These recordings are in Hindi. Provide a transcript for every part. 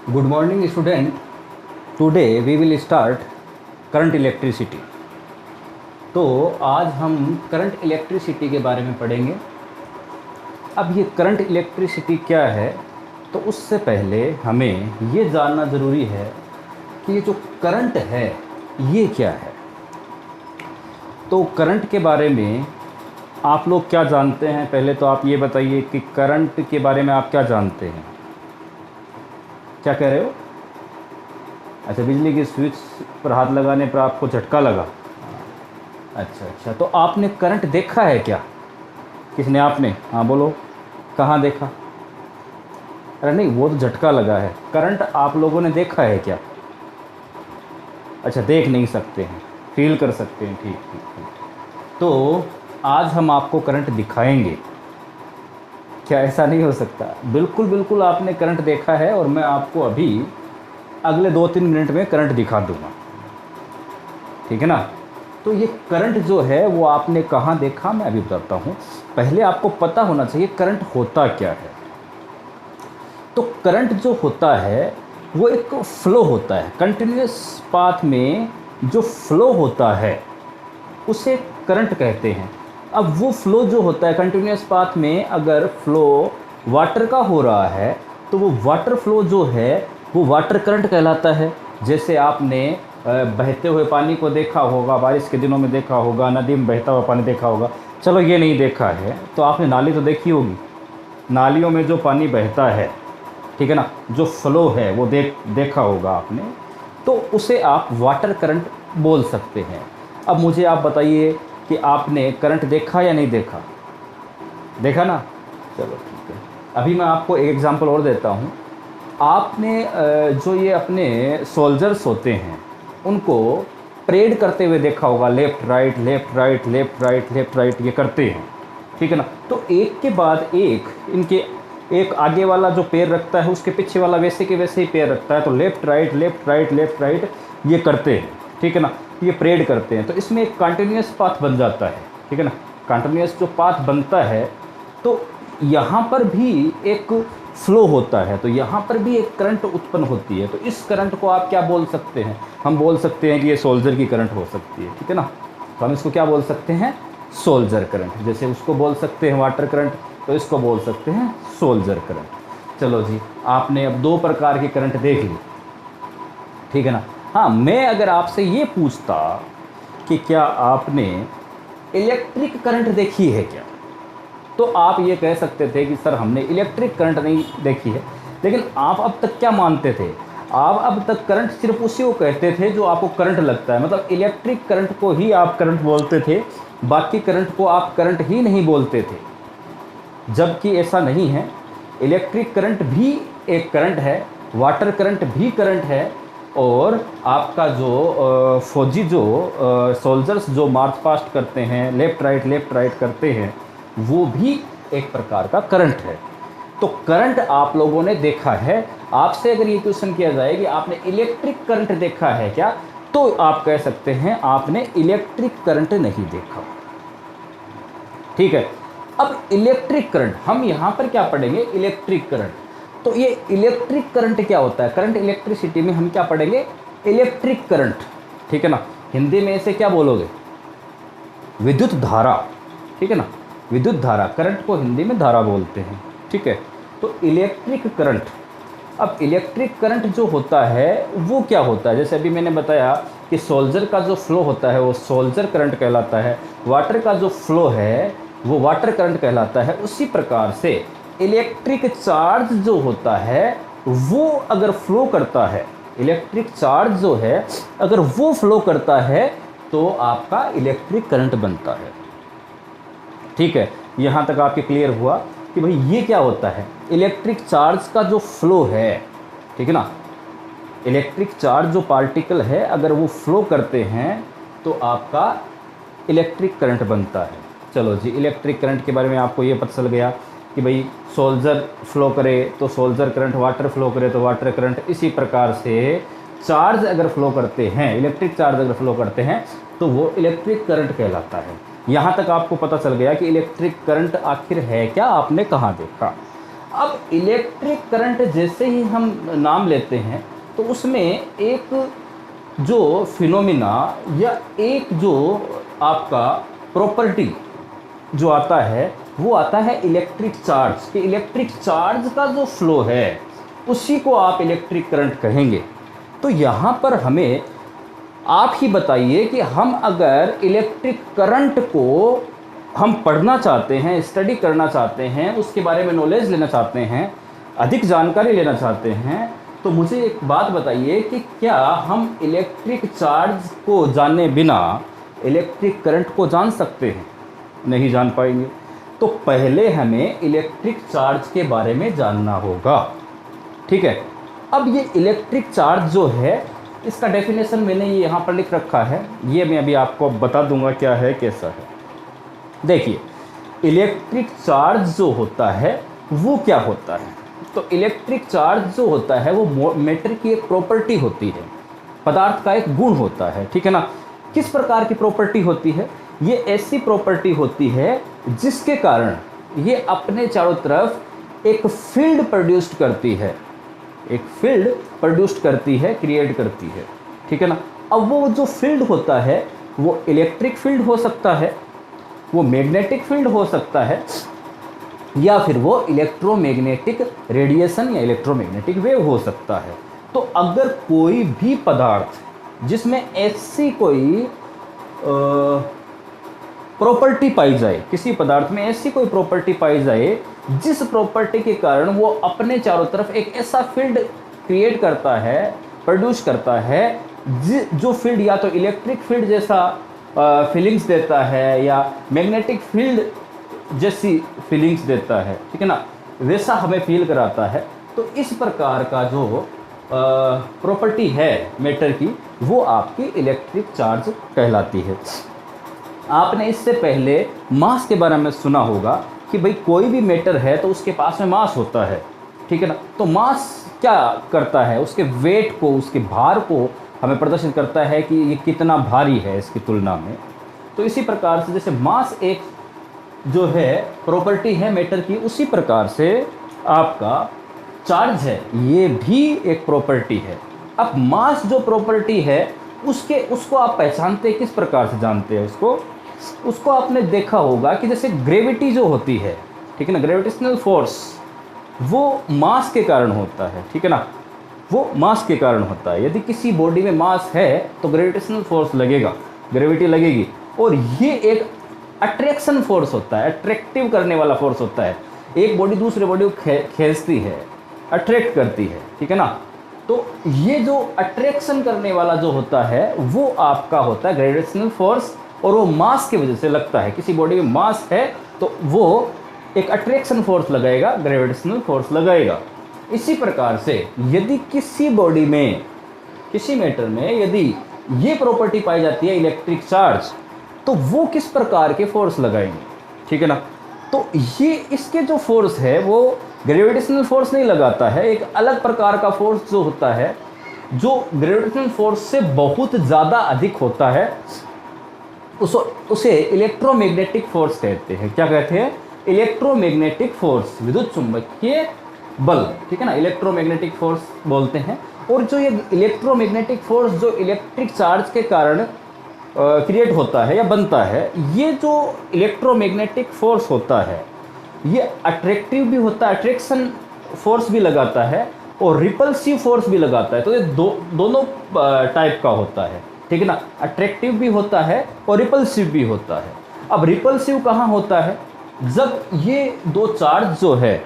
Good morning student. Today we will start current electricity. तो आज हम करंट इलेक्ट्रिसिटी के बारे में पढ़ेंगे। अब ये करंट इलेक्ट्रिसिटी क्या है, तो उससे पहले हमें ये जानना ज़रूरी है कि ये जो करंट है ये क्या है। तो करंट के बारे में आप लोग क्या जानते हैं, पहले तो आप ये बताइए कि करंट के बारे में आप क्या जानते हैं। क्या कह रहे हो? अच्छा, बिजली की स्विच पर हाथ लगाने पर आपको झटका लगा। अच्छा, तो आपने करंट देखा है क्या? किसने? आपने? हाँ बोलो, कहाँ देखा? अरे नहीं, वो तो झटका लगा है। करंट आप लोगों ने देखा है क्या? अच्छा, देख नहीं सकते हैं, फील कर सकते हैं। ठीक। तो आज हम आपको करंट दिखाएंगे। क्या ऐसा नहीं हो सकता? बिल्कुल आपने करंट देखा है और मैं आपको अभी अगले 2-3 मिनट में करंट दिखा दूंगा, ठीक है ना। तो ये करंट जो है वो आपने कहाँ देखा, मैं अभी बताता हूँ। पहले आपको पता होना चाहिए करंट होता क्या है। तो करंट जो होता है वो एक फ्लो होता है, कंटिन्यूस पाथ में जो फ्लो होता है उसे करंट कहते हैं। अब वो फ्लो जो होता है कंटिन्यूस पाथ में, अगर फ्लो वाटर का हो रहा है तो वो वाटर फ्लो जो है वो वाटर करंट कहलाता है। जैसे आपने बहते हुए पानी को देखा होगा, बारिश के दिनों में देखा होगा, नदी में बहता हुआ पानी देखा होगा। चलो ये नहीं देखा है तो आपने नाली तो देखी होगी। नालियों में जो पानी बहता है, ठीक है ना, जो फ्लो है वो देखा होगा आपने, तो उसे आप वाटर करंट बोल सकते हैं। अब मुझे आप बताइए कि आपने करंट देखा या नहीं देखा? देखा ना? चलो ठीक है। अभी मैं आपको एक एग्जांपल और देता हूँ। आपने जो ये अपने सोल्जर्स होते हैं उनको परेड करते हुए देखा होगा, left right left right left right left right ये करते हैं, ठीक है ना। तो एक के बाद एक इनके, एक आगे वाला जो पैर रखता है उसके पीछे वाला वैसे के वैसे ही पैर रखता है। तो left right left right left right ये करते हैं, ठीक है ना, ये परेड करते हैं। तो इसमें एक कंटिन्यूस पाथ बन जाता है, ठीक है ना। कंटिन्यूस जो पाथ बनता है तो यहाँ पर भी एक फ्लो होता है, तो यहाँ पर भी एक करंट उत्पन्न होती है। तो इस करंट को आप क्या बोल सकते हैं? हम बोल सकते हैं कि ये सोल्जर की करंट हो सकती है, ठीक है ना। तो हम इसको क्या बोल सकते हैं? Soldier current. जैसे उसको बोल सकते हैं वाटर करंट, तो इसको बोल सकते हैं सोल्जर करंट। चलो जी, आपने अब 2 प्रकार की करंट देख ली, ठीक है ना। हाँ, मैं अगर आपसे ये पूछता कि क्या आपने इलेक्ट्रिक करंट देखी है क्या, तो आप ये कह सकते थे कि सर हमने इलेक्ट्रिक करंट नहीं देखी है। लेकिन आप अब तक क्या मानते थे? आप अब तक करंट सिर्फ उसी को कहते थे जो आपको करंट लगता है, मतलब इलेक्ट्रिक करंट को ही आप करंट बोलते थे, बाकी करंट को आप करंट ही नहीं बोलते थे। जबकि ऐसा नहीं है। इलेक्ट्रिक करंट भी एक करंट है, वाटर करंट भी करंट है, और आपका जो फौजी जो सोल्जर्स जो मार्च पास्ट करते हैं, लेफ़्ट राइट करते हैं, वो भी एक प्रकार का करंट है। तो करंट आप लोगों ने देखा है। आपसे अगर ये क्वेश्चन किया जाए कि आपने इलेक्ट्रिक करंट देखा है क्या, तो आप कह सकते हैं आपने इलेक्ट्रिक करंट नहीं देखा, ठीक है। अब इलेक्ट्रिक करंट हम यहाँ पर क्या पढ़ेंगे? Electric current. तो ये इलेक्ट्रिक करंट क्या होता है? करंट इलेक्ट्रिसिटी में हम क्या पढ़ेंगे? इलेक्ट्रिक करंट, ठीक है ना। हिंदी में इसे क्या बोलोगे? विद्युत धारा, ठीक है ना। विद्युत धारा, करंट को हिंदी में धारा बोलते हैं, ठीक है। तो इलेक्ट्रिक करंट, अब इलेक्ट्रिक करंट जो होता है वो क्या होता है? जैसे अभी मैंने बताया कि सोल्जर का जो फ्लो होता है वो सोल्जर करंट कहलाता है, वाटर का जो फ्लो है वो वाटर करंट कहलाता है। उसी प्रकार से इलेक्ट्रिक चार्ज जो होता है वो अगर फ्लो करता है, इलेक्ट्रिक चार्ज जो है अगर वो फ्लो करता है तो आपका इलेक्ट्रिक करंट बनता है, ठीक है। यहाँ तक आपके क्लियर हुआ कि भाई ये क्या होता है? इलेक्ट्रिक चार्ज का जो फ्लो है, ठीक है ना, इलेक्ट्रिक चार्ज जो पार्टिकल है अगर वो फ्लो करते हैं तो आपका इलेक्ट्रिक करंट बनता है। चलो जी, इलेक्ट्रिक करंट के बारे में आपको ये पता चल गया कि भाई सोल्जर फ्लो करे तो सोल्जर करंट, वाटर फ्लो करे तो वाटर करंट। इसी प्रकार से चार्ज अगर फ्लो करते हैं, इलेक्ट्रिक चार्ज अगर फ्लो करते हैं तो वो इलेक्ट्रिक करंट कहलाता है। यहाँ तक आपको पता चल गया कि इलेक्ट्रिक करंट आखिर है क्या, आपने कहाँ देखा। अब इलेक्ट्रिक करंट जैसे ही हम नाम लेते हैं तो उसमें एक जो फिनोमिना या एक जो आपका प्रॉपर्टी जो आता है वो आता है इलेक्ट्रिक चार्ज। कि इलेक्ट्रिक चार्ज का जो फ्लो है उसी को आप इलेक्ट्रिक करंट कहेंगे। तो यहाँ पर हमें आप ही बताइए कि हम अगर इलेक्ट्रिक करंट को हम पढ़ना चाहते हैं, स्टडी करना चाहते हैं, उसके बारे में नॉलेज लेना चाहते हैं, अधिक जानकारी लेना चाहते हैं, तो मुझे एक बात बताइए कि क्या हम इलेक्ट्रिक चार्ज को जाने बिना इलेक्ट्रिक करंट को जान सकते हैं? नहीं जान पाएंगे। तो पहले हमें इलेक्ट्रिक चार्ज के बारे में जानना होगा। ठीक है, अब ये इलेक्ट्रिक चार्ज जो है इसका डेफिनेशन मैंने ये यहाँ पर लिख रखा है, ये मैं अभी आपको बता दूंगा क्या है कैसा है। देखिए, इलेक्ट्रिक चार्ज जो होता है वो क्या होता है? तो इलेक्ट्रिक चार्ज जो होता है वो मैटर की एक प्रॉपर्टी होती है, पदार्थ का एक गुण होता है। ठीक है ना? किस प्रकार की प्रॉपर्टी होती है? ये ऐसी प्रॉपर्टी होती है जिसके कारण ये अपने चारों तरफ एक फील्ड प्रोड्यूस्ड करती है, एक फील्ड प्रोड्यूस्ड करती है, क्रिएट करती है। ठीक है ना? अब वो जो फील्ड होता है वो इलेक्ट्रिक फील्ड हो सकता है, वो मैग्नेटिक फील्ड हो सकता है, या फिर वो इलेक्ट्रोमैग्नेटिक रेडिएशन या इलेक्ट्रोमैग्नेटिक वेव हो सकता है। तो अगर कोई भी पदार्थ जिसमें ऐसी कोई प्रॉपर्टी पाई जाए, किसी पदार्थ में ऐसी कोई प्रॉपर्टी पाई जाए जिस प्रॉपर्टी के कारण वो अपने चारों तरफ एक ऐसा फील्ड क्रिएट करता है, प्रोड्यूस करता है, जो फील्ड या तो इलेक्ट्रिक फील्ड जैसा फीलिंग्स देता है या मैग्नेटिक फील्ड जैसी फीलिंग्स देता है। ठीक है ना? वैसा हमें फील कराता है। तो इस प्रकार का जो प्रॉपर्टी है मैटर की वो आपकी इलेक्ट्रिक चार्ज कहलाती है। आपने इससे पहले मास के बारे में सुना होगा कि भाई कोई भी मैटर है तो उसके पास में मास होता है। ठीक है ना? तो मास क्या करता है? उसके वेट को, उसके भार को हमें प्रदर्शित करता है कि ये कितना भारी है इसकी तुलना में। तो इसी प्रकार से जैसे मास एक जो है प्रॉपर्टी है मैटर की, उसी प्रकार से आपका चार्ज है ये भी एक प्रॉपर्टी है। अब मास जो प्रॉपर्टी है उसको आप पहचानते किस प्रकार से जानते हैं? उसको आपने देखा होगा कि जैसे ग्रेविटी जो होती है, ठीक है ना, ग्रेविटेशनल फोर्स वो मास के कारण होता है। ठीक है ना? वो मास के कारण होता है। यदि किसी बॉडी में मास है तो ग्रेविटेशनल फोर्स लगेगा, ग्रेविटी लगेगी, और ये एक अट्रैक्शन फोर्स होता है, अट्रैक्टिव करने वाला फोर्स होता है। एक बॉडी दूसरे बॉडी को खींचती है, अट्रैक्ट करती है। ठीक है ना? तो ये जो अट्रैक्शन करने वाला जो होता है वो आपका होता है ग्रेविटेशनल फोर्स, और वो मास की वजह से लगता है। किसी बॉडी में मास है तो वो एक अट्रैक्शन फोर्स लगाएगा, ग्रेविटेशनल फोर्स लगाएगा। इसी प्रकार से यदि किसी बॉडी में, किसी मैटर में यदि ये प्रॉपर्टी पाई जाती है इलेक्ट्रिक चार्ज, तो वो किस प्रकार के फोर्स लगाएंगे? ठीक है ना? तो ये इसके जो फोर्स है वो ग्रेविटेशनल फोर्स नहीं लगाता है, एक अलग प्रकार का फोर्स जो होता है जो ग्रेविटेशनल फोर्स से बहुत ज़्यादा अधिक होता है, उसे इलेक्ट्रोमैग्नेटिक फोर्स कहते हैं। क्या कहते हैं? इलेक्ट्रोमैग्नेटिक फोर्स, विद्युत चुंबकीय बल। ठीक है ना? इलेक्ट्रोमैग्नेटिक फोर्स बोलते हैं। और जो ये इलेक्ट्रोमैग्नेटिक फोर्स जो इलेक्ट्रिक चार्ज के कारण क्रिएट होता है या बनता है, ये जो इलेक्ट्रोमैग्नेटिक फोर्स होता है ये अट्रैक्टिव भी होता है, अट्रैक्शन फोर्स भी लगाता है, और रिपल्सिव फोर्स भी लगाता है। तो ये दोनों टाइप का होता है। ठीक है ना? अट्रैक्टिव भी होता है और रिपल्सिव भी होता है। अब रिपल्सिव कहाँ होता है? जब ये दो चार्ज जो है,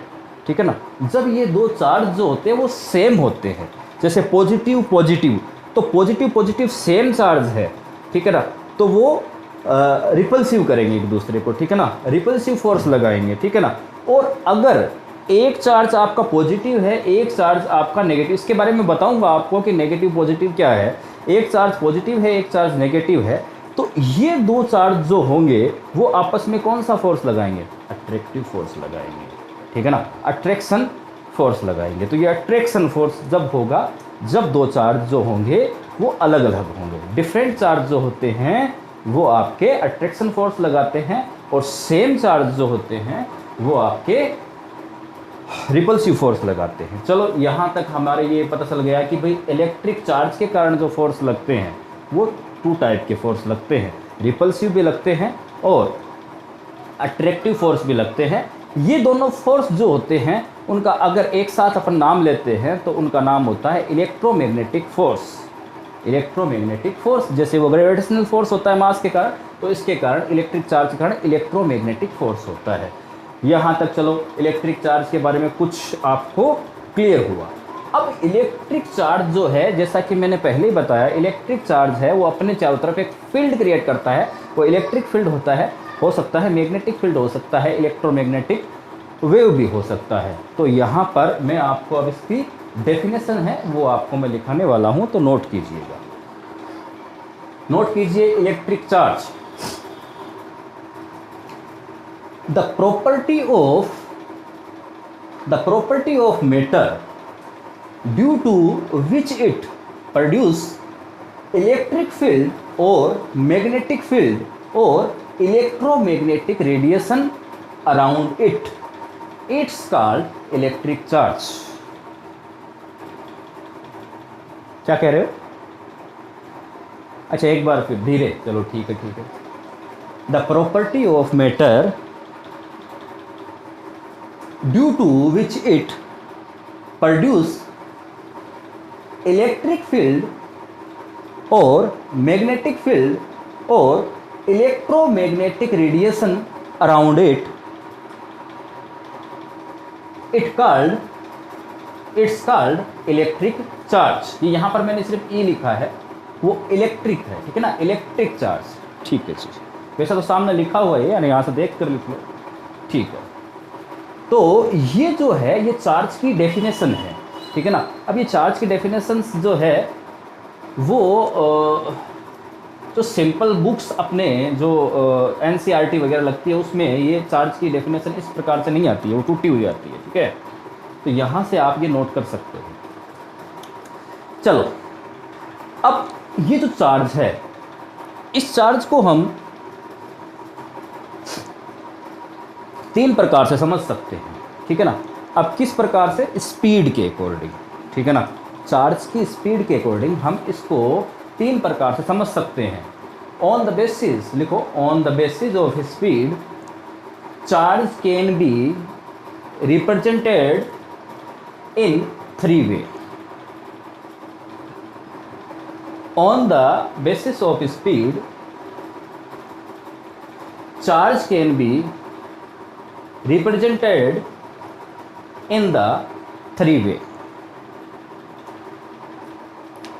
ठीक है ना, जब ये दो चार्ज जो होते हैं वो सेम होते हैं, जैसे पॉजिटिव पॉजिटिव, तो पॉजिटिव पॉजिटिव सेम चार्ज है। ठीक है ना? तो वो रिपल्सिव करेंगे एक दूसरे को। ठीक है ना? रिपल्सिव फोर्स लगाएंगे। ठीक है ना? और अगर एक चार्ज आपका पॉजिटिव है, एक चार्ज आपका नेगेटिव, इसके बारे में बताऊंगा आपको कि नेगेटिव पॉजिटिव क्या है। एक चार्ज पॉजिटिव है, एक चार्ज नेगेटिव है, तो ये दो चार्ज जो होंगे वो आपस में कौन सा फोर्स लगाएंगे? अट्रैक्टिव फोर्स लगाएंगे। ठीक है ना? अट्रैक्शन फोर्स लगाएंगे। तो ये अट्रैक्शन फोर्स जब होगा जब दो चार्ज जो होंगे वो अलग अलग होंगे। डिफरेंट चार्ज जो होते हैं वो आपके अट्रैक्शन फोर्स लगाते हैं, और सेम चार्ज जो होते हैं वो आपके रिपल्सिव फोर्स लगाते हैं। चलो यहाँ तक हमारे ये पता चल गया कि भाई इलेक्ट्रिक चार्ज के कारण जो फोर्स लगते हैं वो 2 टाइप के फोर्स लगते हैं, रिपल्सिव भी लगते हैं और अट्रैक्टिव फोर्स भी लगते हैं। ये दोनों फोर्स जो होते हैं उनका अगर एक साथ अपन नाम लेते हैं तो उनका नाम होता है इलेक्ट्रोमैग्नेटिक फोर्स। इलेक्ट्रोमैग्नेटिक फोर्स, जैसे वो ग्रेविटेशनल फोर्स होता है मास के कारण, तो इसके कारण इलेक्ट्रिक चार्ज के कारण इलेक्ट्रोमैग्नेटिक फोर्स होता है। यहाँ तक चलो इलेक्ट्रिक चार्ज के बारे में कुछ आपको क्लियर हुआ। अब इलेक्ट्रिक चार्ज जो है, जैसा कि मैंने पहले ही बताया, इलेक्ट्रिक चार्ज है वो अपने चारों तरफ एक फील्ड क्रिएट करता है। वो इलेक्ट्रिक फील्ड होता है, हो सकता है मैग्नेटिक फील्ड हो सकता है, इलेक्ट्रोमैग्नेटिक वेव भी हो सकता है। तो यहाँ पर मैं आपको अब इसकी डेफिनेशन है वो आपको मैं लिखाने वाला हूँ, तो नोट कीजिएगा। नोट कीजिए electric charge. The property of matter due to which it produce electric field or magnetic field or electromagnetic radiation around it, it's called electric charge। क्या कह रहे हो? अच्छा एक बार फिर धीरे, चलो ठीक है। The property of matter due to which it produce electric field or magnetic field or electromagnetic radiation around it, it's called electric charge। ये यहाँ पर मैंने सिर्फ ई लिखा है, वो इलेक्ट्रिक है, ठीक है ना, इलेक्ट्रिक चार्ज, ठीक है जी। वैसा तो सामने लिखा हुआ है, यानी यहाँ से देख कर लिख लो, ठीक है। तो ये जो है ये चार्ज की डेफिनेशन है, ठीक है ना। अब ये चार्ज की डेफिनेशन जो है वो जो सिंपल बुक्स अपने जो NCERT वगैरह लगती है उसमें ये चार्ज की डेफिनेशन इस प्रकार से नहीं आती है, वो टूटी हुई आती है, ठीक है। तो यहाँ से आप ये नोट कर सकते हो। चलो अब ये जो चार्ज है, इस चार्ज को हम 3 प्रकार से समझ सकते हैं, ठीक है ना। अब किस प्रकार से? स्पीड के अकॉर्डिंग, ठीक है ना। चार्ज की स्पीड के अकॉर्डिंग हम इसको 3 प्रकार से समझ सकते हैं। ऑन द बेसिस, लिखो, on the basis of speed charge can be represented in 3 way. On the basis of speed charge can be represented in the 3 वे,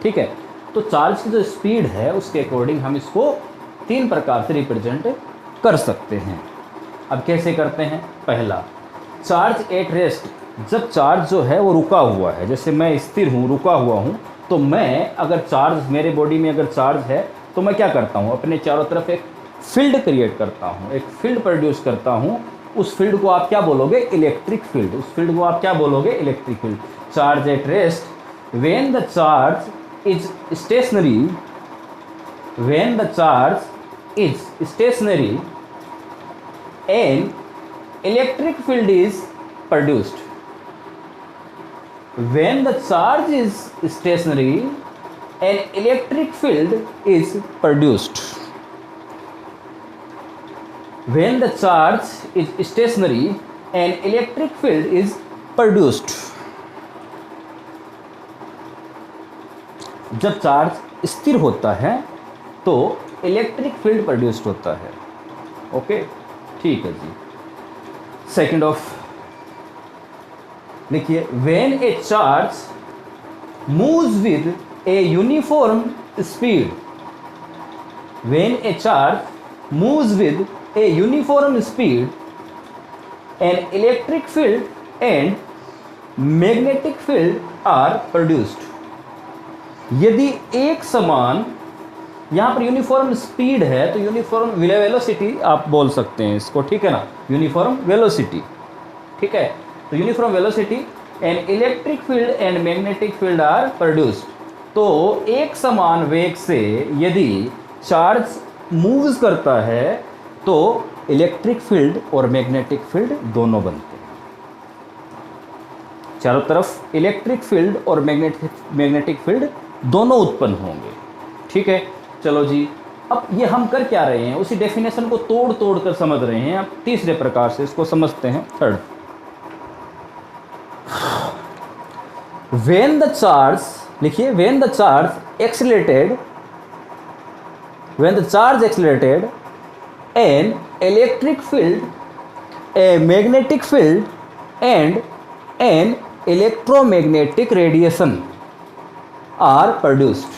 ठीक है। तो चार्ज की जो स्पीड है उसके अकॉर्डिंग हम इसको 3 प्रकार से रिप्रेजेंट कर सकते हैं। अब कैसे करते हैं? पहला, चार्ज एट रेस्ट, जब चार्ज जो है वो रुका हुआ है, जैसे मैं स्थिर हूँ, रुका हुआ हूँ, तो मैं अगर चार्ज, मेरे बॉडी में अगर चार्ज है तो मैं क्या करता हूँ, अपने चारों तरफ एक फील्ड क्रिएट करता हूँ, एक फील्ड प्रोड्यूस करता हूँ। उस फील्ड को आप क्या बोलोगे? Electric field. उस फील्ड को आप क्या बोलोगे? Electric field. Charge at rest, when the charge is stationary, when the charge is stationary N electric field is produced. When the charge is stationary N electric field is produced. When the charge is stationary, an electric field is produced। जब चार्ज स्थिर होता है तो इलेक्ट्रिक फील्ड प्रोड्यूस्ड होता है। ओके, ठीक है जी। सेकंड ऑफ लिखिए, when a charge moves with a uniform speed, when a charge moves with a uniform speed, an electric field and magnetic field are produced। यदि एक समान, यहाँ पर यूनिफॉर्म स्पीड है तो यूनिफॉर्म वेलोसिटी आप बोल सकते हैं इसको, ठीक है ना, यूनिफॉर्म वेलोसिटी, ठीक है। तो uniform velocity and electric field and magnetic field are produced. तो एक समान वेग से यदि चार्ज मूव्स करता है तो इलेक्ट्रिक फील्ड और मैग्नेटिक फील्ड दोनों बनते हैं। चारों तरफ इलेक्ट्रिक फील्ड और मैग्नेटिक फील्ड दोनों उत्पन्न होंगे। ठीक है, चलो जी, अब ये हम कर क्या रहे हैं, उसी डेफिनेशन को तोड़ तोड़ कर समझ रहे हैं। अब तीसरे प्रकार से इसको समझते हैं, थर्ड। व्हेन द चार्ज, लिखिए, when the charge accelerated, when the charge accelerated an electric field, a magnetic field and an electromagnetic radiation are produced.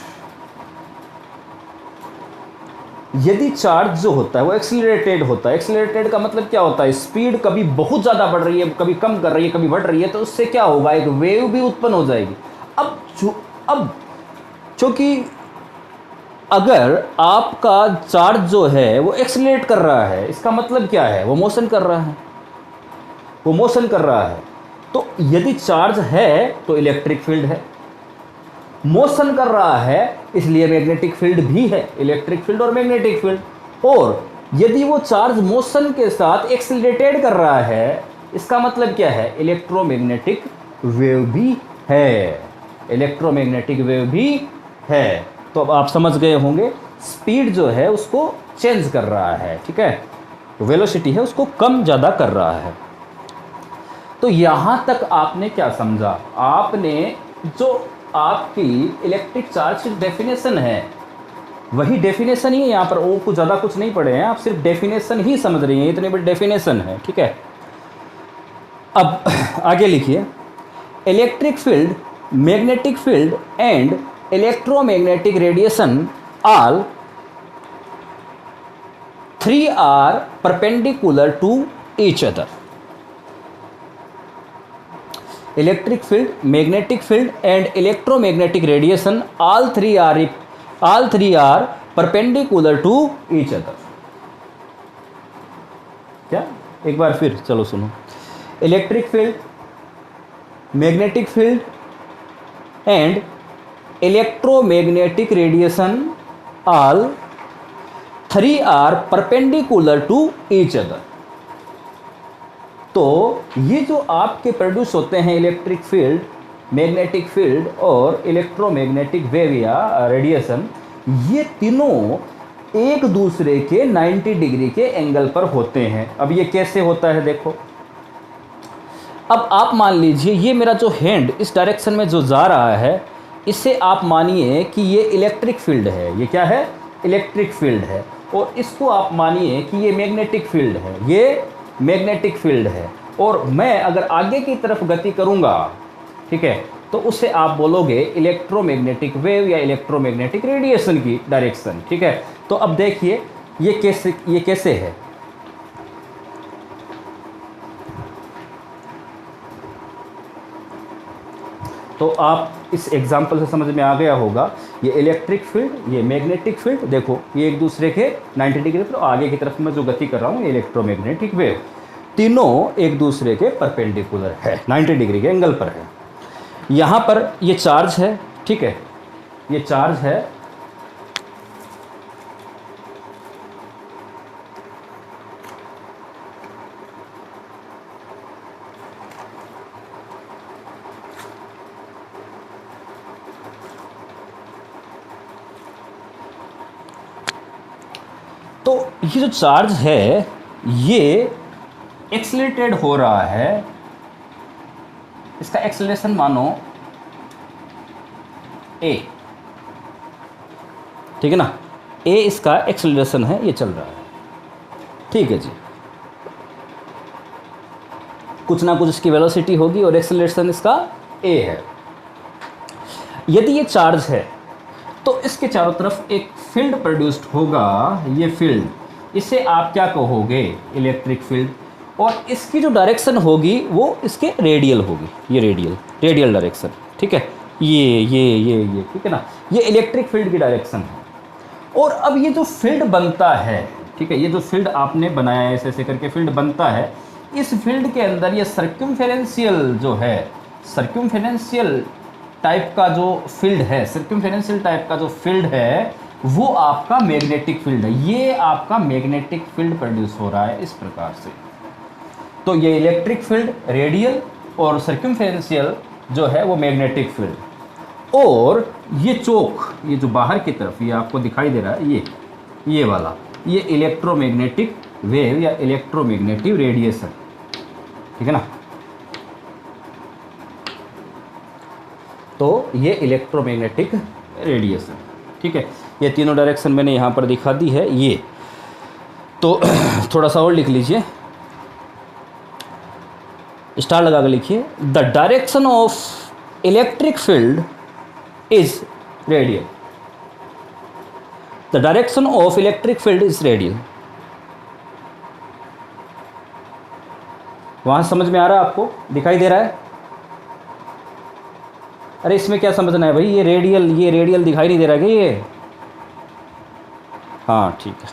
यदि चार्ज जो होता है वो एक्सीलरेटेड होता है, एक्सीलरेटेड का मतलब क्या होता है, स्पीड कभी बहुत ज़्यादा बढ़ रही है, कभी कम कर रही है, कभी बढ़ रही है, तो उससे क्या होगा, एक वेव भी उत्पन्न हो जाएगी। अब चूंकि अगर आपका चार्ज जो है वो एक्सीलरेट कर रहा है, इसका मतलब क्या है, वो मोशन कर रहा है, वो मोशन कर रहा है। तो यदि चार्ज है तो इलेक्ट्रिक फील्ड है, मोशन कर रहा है इसलिए मैग्नेटिक फील्ड भी है, इलेक्ट्रिक फील्ड और मैग्नेटिक फील्ड। और यदि वो चार्ज मोशन के साथ एक्सीलरेटेड कर रहा है, इसका मतलब क्या है, इलेक्ट्रोमैग्नेटिक वेव भी है, इलेक्ट्रोमैग्नेटिक वेव भी है। तो अब आप समझ गए होंगे, स्पीड जो है उसको चेंज कर रहा है, ठीक है, वेलोसिटी है उसको कम ज़्यादा कर रहा है। तो यहाँ तक आपने क्या समझा, आपने जो आपकी इलेक्ट्रिक चार्ज की डेफिनेशन है वही डेफिनेशन ही है यहाँ पर, वो कुछ ज़्यादा कुछ नहीं पढ़े हैं आप, सिर्फ डेफिनेशन ही समझ रही हैं, इतनी बड़ी डेफिनेशन है। ठीक है, अब आगे लिखिए, electric field, magnetic field and electromagnetic radiation all three are perpendicular to each other. Electric field, magnetic field and electromagnetic radiation all three are perpendicular to each other। क्या, एक बार फिर चलो सुनो, electric field, magnetic field and electromagnetic radiation all three are perpendicular to each other. तो ये जो आपके प्रोड्यूस होते हैं इलेक्ट्रिक फील्ड, मैग्नेटिक फील्ड और इलेक्ट्रोमैग्नेटिक वेव या रेडिएशन, ये तीनों एक दूसरे के 90 डिग्री के एंगल पर होते हैं। अब ये कैसे होता है देखो, अब आप मान लीजिए ये मेरा जो हैंड इस डायरेक्शन में जो जा रहा है, इससे आप मानिए कि ये इलेक्ट्रिक फील्ड है, ये क्या है, इलेक्ट्रिक फील्ड है, और इसको आप मानिए कि ये मैग्नेटिक फील्ड है, ये मैग्नेटिक फील्ड है। और मैं अगर आगे की तरफ गति करूंगा, ठीक है, तो उससे आप बोलोगे इलेक्ट्रोमैग्नेटिक वेव या इलेक्ट्रोमैग्नेटिक रेडिएशन की डायरेक्शन। ठीक है, तो अब देखिए ये कैसे है, तो आप इस एग्जाम्पल से समझ में आ गया होगा। ये इलेक्ट्रिक फील्ड, ये मैग्नेटिक फील्ड, देखो ये एक दूसरे के 90 डिग्री पर, आगे की तरफ मैं जो गति कर रहा हूँ ये इलेक्ट्रोमैग्नेटिक वेव, तीनों एक दूसरे के परपेंडिकुलर है, 90 डिग्री के एंगल पर है। यहाँ पर ये चार्ज है, ठीक है, ये चार्ज है, तो ये जो चार्ज है ये एक्सीलरेटेड हो रहा है, इसका एक्सीलरेशन मानो a, ठीक है ना, a इसका एक्सीलरेशन है, ये चल रहा है, ठीक है जी, कुछ ना कुछ इसकी वेलोसिटी होगी और एक्सीलरेशन इसका a है। यदि ये चार्ज है तो इसके चारों तरफ एक फील्ड प्रोड्यूस्ड होगा, ये फील्ड, इसे आप क्या कहोगे, इलेक्ट्रिक फील्ड, और इसकी जो डायरेक्शन होगी वो इसके रेडियल होगी, ये रेडियल डायरेक्शन, ठीक है, ये ठीक है ना, ये इलेक्ट्रिक फील्ड की डायरेक्शन है। और अब ये जो फील्ड बनता है, ठीक है, ये जो फील्ड आपने बनाया है, ऐसे करके फील्ड बनता है, इस फील्ड के अंदर ये सर्कम्फेरेंशियल जो है, सर्कम्फेरेंशियल टाइप का जो फील्ड है, सर्कम्फेरेंशियल टाइप का जो फील्ड है वो आपका मैग्नेटिक फील्ड है, ये आपका मैग्नेटिक फील्ड प्रोड्यूस हो रहा है इस प्रकार से। तो ये इलेक्ट्रिक फील्ड रेडियल और सर्कमफेरेंशियल जो है वो मैग्नेटिक फील्ड। और ये चौक, ये जो बाहर की तरफ ये आपको दिखाई दे रहा है, ये वाला, ये इलेक्ट्रोमैग्नेटिक वेव या इलेक्ट्रोमैग्नेटिक रेडिएशन, ठीक है ना। तो ये इलेक्ट्रोमैग्नेटिक रेडिएशन, ठीक है। ये तीनों डायरेक्शन मैंने यहाँ पर दिखा दी है। ये तो थोड़ा सा और लिख लीजिए, स्टार लगा कर लिखिए, the direction of electric field is radial. The direction of electric field is radial. वहां समझ में आ रहा है आपको, दिखाई दे रहा है? अरे इसमें क्या समझना है भाई, ये रेडियल दिखाई नहीं दे रहा है क्या ये? हाँ ठीक है।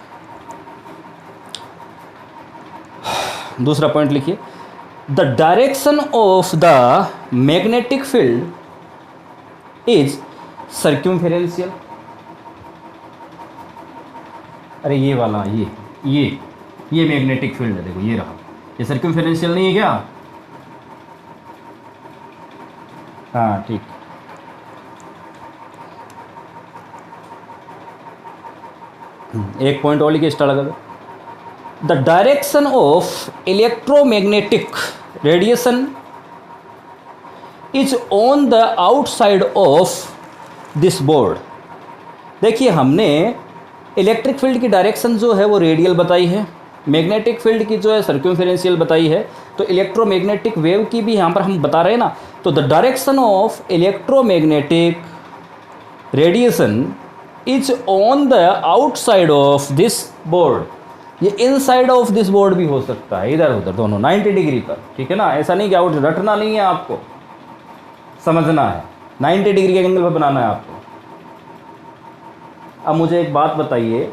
दूसरा पॉइंट लिखिए, the direction of the magnetic field is circumferential. अरे ये वाला, ये मैग्नेटिक फील्ड है, देखो ये रहा, ये सर्क्यूमफेरेंशियल नहीं है क्या? हाँ ठीक। एक पॉइंट और लिखिए, स्टार लगा दो, the direction of electromagnetic radiation is on the outside of this board. देखिए हमने इलेक्ट्रिक फील्ड की डायरेक्शन जो है वो रेडियल बताई है, मैग्नेटिक फील्ड की जो है सर्क्यूमफेरेंशियल बताई है, तो इलेक्ट्रोमैग्नेटिक वेव की भी यहाँ पर हम बता रहे हैं ना। तो the direction of electromagnetic radiation is on the outside of this board. ये इनसाइड ऑफ दिस बोर्ड भी हो सकता है, इधर उधर दोनों 90 डिग्री पर, ठीक है ना। ऐसा नहीं कि आउट, रटना नहीं है, आपको समझना है, 90 डिग्री के एंगल पर बनाना है आपको। अब मुझे एक बात बताइए,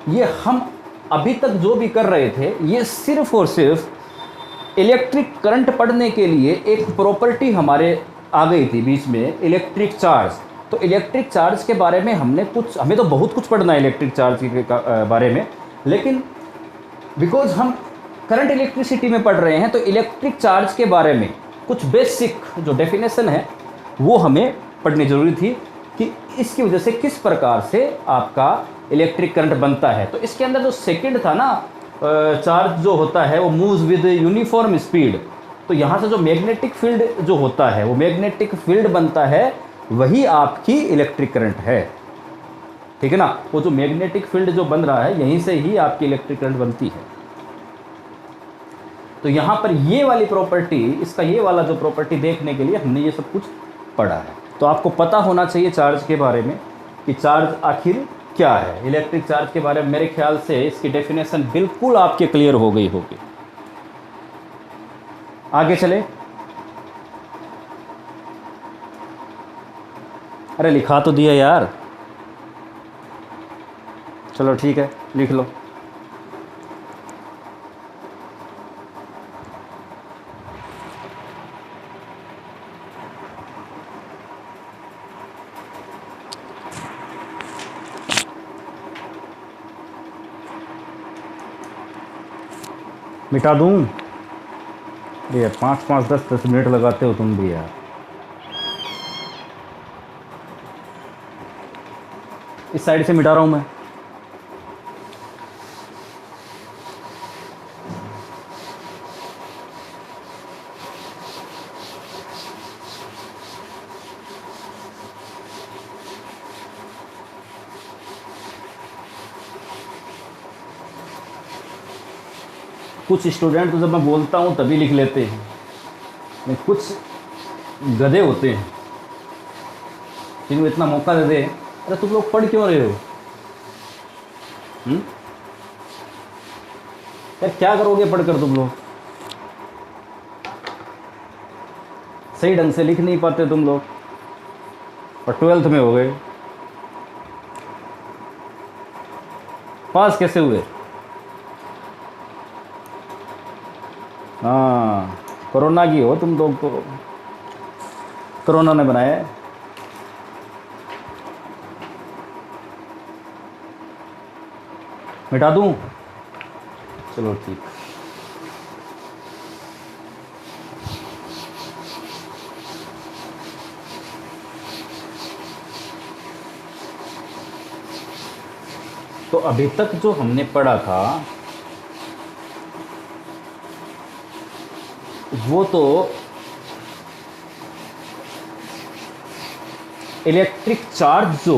ये हम अभी तक जो भी कर रहे थे ये सिर्फ और सिर्फ इलेक्ट्रिक करंट पढ़ने के लिए एक प्रॉपर्टी हमारे आ गई थी बीच में, इलेक्ट्रिक चार्ज। तो इलेक्ट्रिक चार्ज के बारे में हमें तो बहुत कुछ पढ़ना है इलेक्ट्रिक चार्ज के बारे में, लेकिन बिकॉज हम करंट इलेक्ट्रिसिटी में पढ़ रहे हैं तो इलेक्ट्रिक चार्ज के बारे में कुछ बेसिक जो डेफिनेशन है वो हमें पढ़नी ज़रूरी थी कि इसकी वजह से किस प्रकार से आपका इलेक्ट्रिक करंट बनता है। तो इसके अंदर जो सेकंड था ना, चार्ज जो होता है वो मूव्स विद यूनिफॉर्म स्पीड। तो यहाँ से जो मैग्नेटिक फील्ड जो होता है वो मैग्नेटिक फील्ड बनता है, वही आपकी इलेक्ट्रिक करंट है, ठीक है ना। वो जो मैग्नेटिक फील्ड जो बन रहा है यहीं से ही आपकी इलेक्ट्रिक करंट बनती है। तो यहाँ पर ये वाली प्रॉपर्टी, इसका ये वाला जो प्रॉपर्टी देखने के लिए हमने ये सब कुछ पढ़ा है। तो आपको पता होना चाहिए चार्ज के बारे में कि चार्ज आखिर क्या है। इलेक्ट्रिक चार्ज के बारे में मेरे ख्याल से इसकी डेफिनेशन बिल्कुल आपके क्लियर हो गई होगी। आगे चले, अरे लिखा तो दिया यार, चलो ठीक है लिख लो। मिटा दूं? ये 5-5, 10-10 मिनट लगाते हो तुम भी यार। इस साइड से मिटा रहा हूं मैं। कुछ स्टूडेंट तो जब मैं बोलता हूँ तभी लिख लेते हैं, लेकिन कुछ गधे होते हैं जिनको इतना मौका दे दे, अरे तुम लोग पढ़ क्यों रहे हो? यार क्या करोगे पढ़कर तुम लोग? सही ढंग से लिख नहीं पाते तुम लोग, और 12th में हो गए, पास कैसे हुए? हाँ, कोरोना की हो तुम लोग, तो कोरोना ने बनाया है। मिटा दूं? चलो ठीक। तो अभी तक जो हमने पढ़ा था वो तो इलेक्ट्रिक चार्ज जो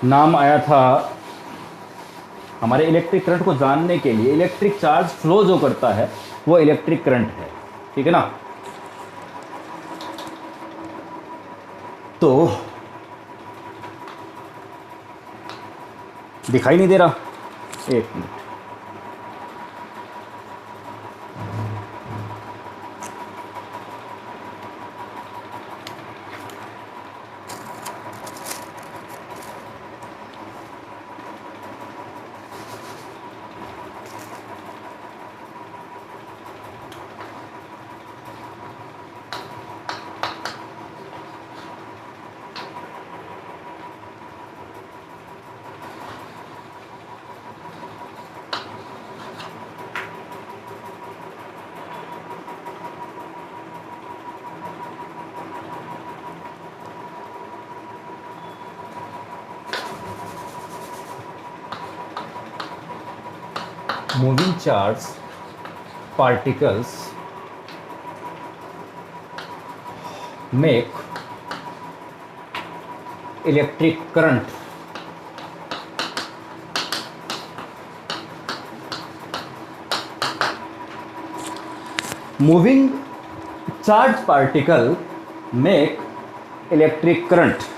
नाम आया था हमारे इलेक्ट्रिक करंट को जानने के लिए, इलेक्ट्रिक चार्ज फ्लो जो करता है वो इलेक्ट्रिक करंट है, ठीक है ना। तो दिखाई नहीं दे रहा, एक minute. Moving charge particles make electric current. Moving charge particle make electric current.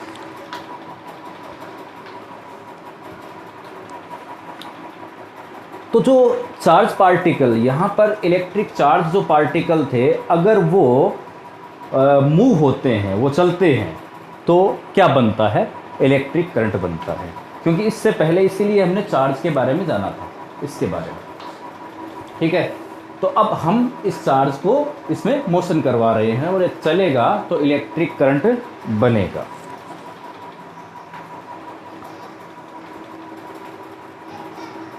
तो जो चार्ज पार्टिकल, यहाँ पर इलेक्ट्रिक चार्ज जो पार्टिकल थे, अगर वो मूव होते हैं, वो चलते हैं, तो क्या बनता है? इलेक्ट्रिक करंट बनता है। क्योंकि इससे पहले इसीलिए हमने चार्ज के बारे में जाना था, इसके बारे में, ठीक है। तो अब हम इस चार्ज को इसमें मोशन करवा रहे हैं और ये चलेगा तो इलेक्ट्रिक करंट बनेगा।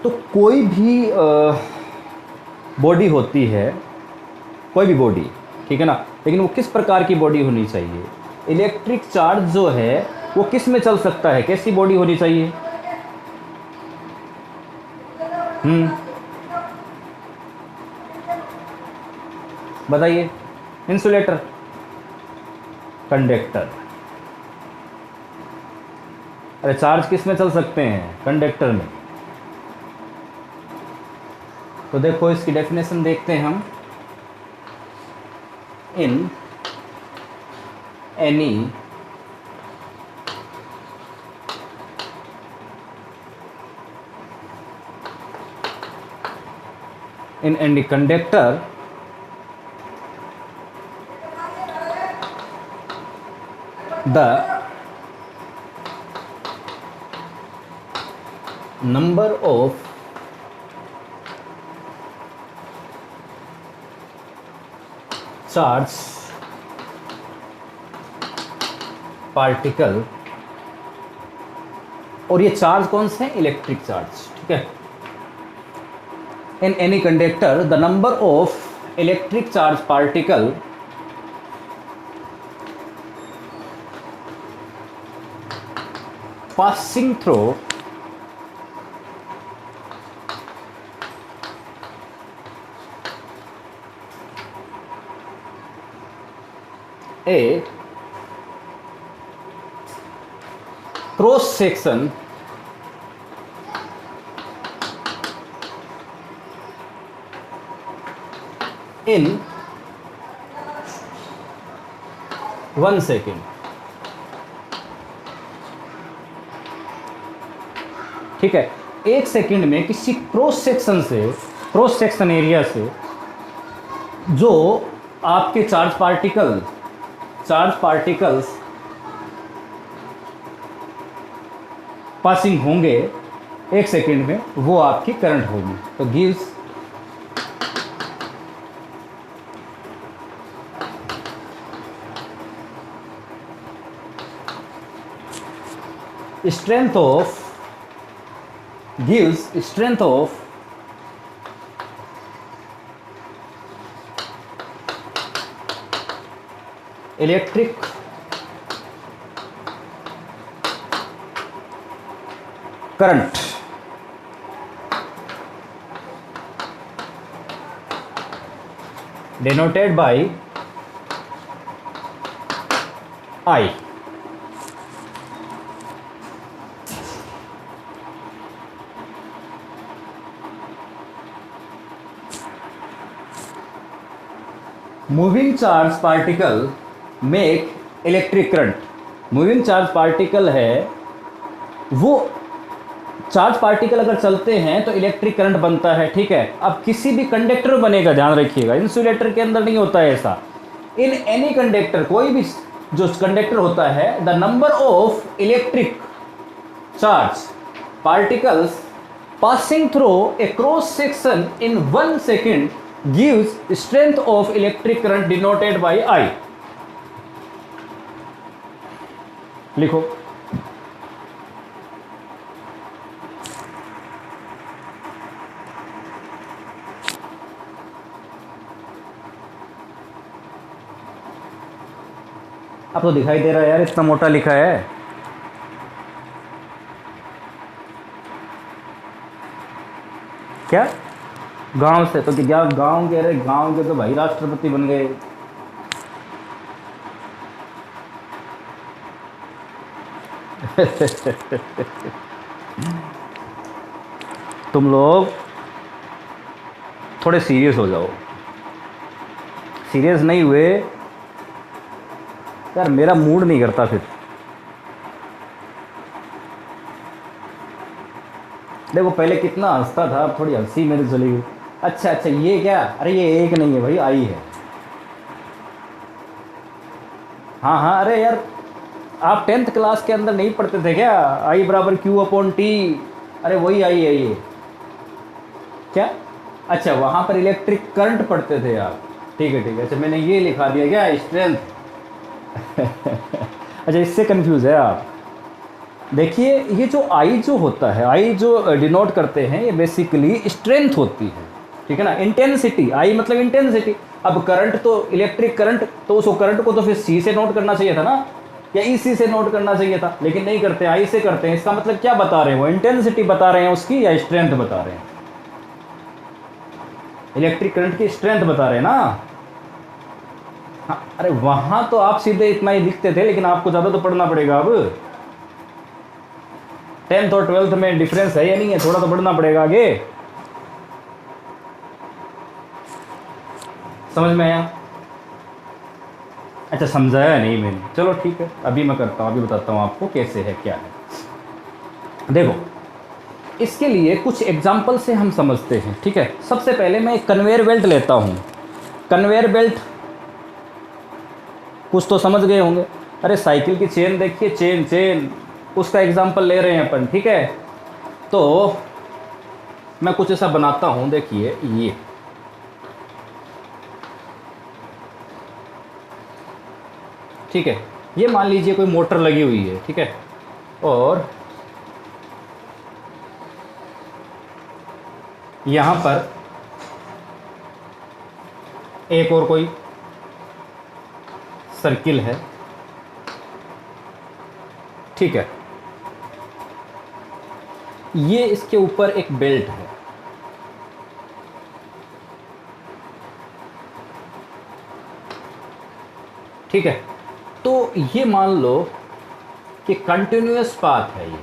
तो कोई भी बॉडी होती है, कोई भी बॉडी, ठीक है ना, लेकिन वो किस प्रकार की बॉडी होनी चाहिए? इलेक्ट्रिक चार्ज जो है वो किस में चल सकता है? कैसी बॉडी होनी चाहिए? बताइए। Insulator, conductor. अरे चार्ज किस में चल सकते हैं? कंडक्टर में। तो देखो इसकी डेफिनेशन देखते हैं हम। In any conductor the number of charge particle, और ये चार्ज कौन से हैं? इलेक्ट्रिक चार्ज, ठीक है। In any conductor the number of electric charge particle passing through a cross section in 1 second, ठीक है। 1 सेकंड में किसी क्रॉस सेक्शन से, क्रॉस सेक्शन एरिया से जो आपके चार्ज पार्टिकल्स पासिंग होंगे 1 सेकंड में, वो आपकी करंट होगी। तो gives strength of electric current. Denoted by I। Moving charge particle make electric current. Moving charge particle है वो, चार्ज पार्टिकल अगर चलते हैं तो इलेक्ट्रिक करंट बनता है, ठीक है। अब किसी भी कंडक्टर बनेगा, ध्यान रखिएगा, इंसुलेटर के अंदर नहीं होता है ऐसा। इन एनी कंडक्टर, कोई भी जो कंडक्टर होता है, the number of electric charge particles passing through a cross section in 1 second gives strength of electric current denoted by I। लिखो। अब तो दिखाई दे रहा है यार, इतना मोटा लिखा है। क्या गांव से? तो क्या गांव के? अरे गांव के तो भाई राष्ट्रपति बन गए। तुम लोग थोड़े सीरियस हो जाओ। सीरियस नहीं हुए यार, मेरा मूड नहीं करता फिर। देखो पहले कितना हंसता था, अब थोड़ी हंसी मेरी चली गई। अच्छा अच्छा, ये क्या? अरे ये एक नहीं है भाई, आई है। हाँ हाँ, अरे यार आप 10th क्लास के अंदर नहीं पढ़ते थे क्या? आई बराबर क्यू अपॉन टी। अरे वही आई है ये। क्या? अच्छा, वहाँ पर इलेक्ट्रिक करंट पढ़ते थे आप। ठीक है ठीक है। अच्छा, मैंने ये लिखा दिया क्या, स्ट्रेंथ। अच्छा, इससे कंफ्यूज है आप। देखिए ये जो आई जो होता है, आई जो डिनोट करते हैं, ये बेसिकली स्ट्रेंथ होती है, ठीक है ना। इंटेंसिटी, आई मतलब इंटेंसिटी। अब करंट तो इलेक्ट्रिक करंट, तो उसको करंट को तो फिर सी से नोट करना चाहिए था ना, या ईसी से नोट करना चाहिए था, लेकिन नहीं करते, आई से करते हैं। इसका मतलब क्या बता रहे हैं वो? इंटेंसिटी बता रहे हैं उसकी, या स्ट्रेंथ बता रहे हैं? इलेक्ट्रिक करंट की स्ट्रेंथ बता रहे हैं ना। हाँ, अरे वहाँ तो आप सीधे इतना ही लिखते थे, लेकिन आपको ज़्यादा तो पढ़ना पड़ेगा। अब 10th और 12th में डिफरेंस है या नहीं है? थोड़ा तो पढ़ना पड़ेगा आगे। समझ में आया? अच्छा, समझाया नहीं मैंने, चलो ठीक है, अभी मैं करता हूँ, अभी बताता हूँ आपको कैसे है क्या है। देखो इसके लिए कुछ एग्जाम्पल से हम समझते हैं, ठीक है। सबसे पहले मैं एक कन्वेयर बेल्ट लेता हूँ। कन्वेयर बेल्ट कुछ तो समझ गए होंगे। अरे साइकिल की चेन देखिए, चेन उसका एग्जाम्पल ले रहे हैं अपन, ठीक है। तो मैं कुछ ऐसा बनाता हूँ, देखिए ये ठीक है। ये मान लीजिए कोई मोटर लगी हुई है, ठीक है, और यहाँ पर एक और कोई सर्किल है, ठीक है। ये इसके ऊपर एक बेल्ट है, ठीक है। तो ये मान लो कि कंटिन्यूअस पाथ है ये।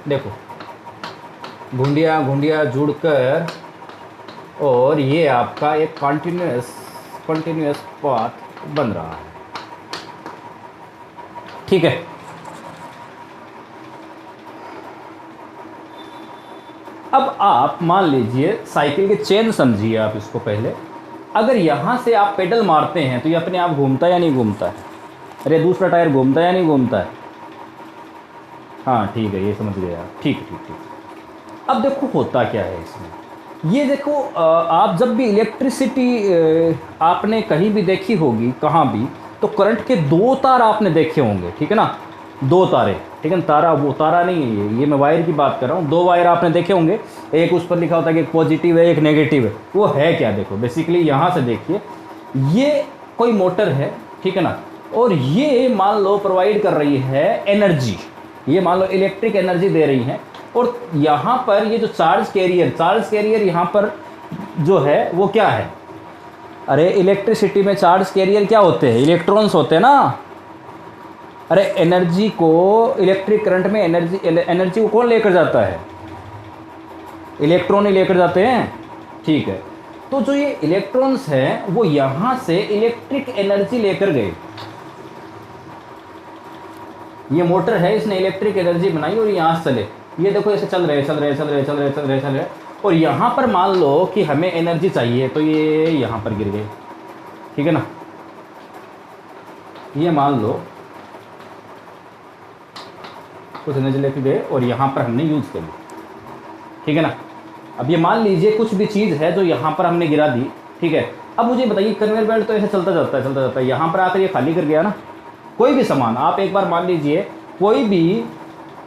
देखो घुंडियाँ जुड़कर, और ये आपका एक कंटिन्यूअस पाथ बन रहा है, ठीक है। अब आप मान लीजिए साइकिल के चेन समझिए आप इसको पहले। अगर यहाँ से आप पेडल मारते हैं तो ये अपने आप घूमता है या नहीं घूमता है? अरे दूसरा टायर घूमता है या नहीं घूमता है? हाँ ठीक है, ये समझ गए आप, ठीक। अब देखो होता क्या है इसमें। ये देखो आप जब भी इलेक्ट्रिसिटी आपने कहीं भी देखी होगी, कहाँ भी, तो करंट के दो तार आपने देखे होंगे, ठीक है ना। दो तारे, ठीक है ना। तारा, वो तारा नहीं है ये मैं वायर की बात कर रहा हूँ। दो वायर आपने देखे होंगे, एक उस पर लिखा होता है कि एक पॉजिटिव है, एक नेगेटिव है। वो है क्या? देखो बेसिकली यहाँ से देखिए, ये कोई मोटर है, ठीक है ना, और ये मान लो प्रोवाइड कर रही है एनर्जी। ये मान लो इलेक्ट्रिक एनर्जी दे रही हैं, और यहाँ पर ये जो चार्ज कैरियर यहाँ पर जो है वो क्या है, अरे इलेक्ट्रिसिटी में चार्ज कैरियर क्या होते हैं, इलेक्ट्रॉन्स होते हैं ना। अरे एनर्जी को, इलेक्ट्रिक करंट में एनर्जी को कौन लेकर जाता है, इलेक्ट्रॉन ही लेकर जाते हैं, ठीक है। तो जो ये इलेक्ट्रॉन्स हैं वो यहाँ से इलेक्ट्रिक एनर्जी लेकर गए, ये मोटर है, इसने इलेक्ट्रिक एनर्जी बनाई और यहाँ से चले, ये देखो ऐसे चल रहे, और यहाँ पर मान लो कि हमें एनर्जी चाहिए तो ये यहाँ पर गिर गए, ठीक है ना। ये मान लो कुछ एनर्जी लेके गए और यहाँ पर हमने यूज़ कर ली, ठीक है ना। अब ये मान लीजिए कुछ भी चीज़ है जो यहाँ पर हमने गिरा दी, ठीक है। अब मुझे बताइए कन्वेयर बेल्ट तो ऐसे चलता जाता है, यहाँ पर आकर ये खाली कर गया ना। कोई भी सामान आप एक बार मान लीजिए, कोई भी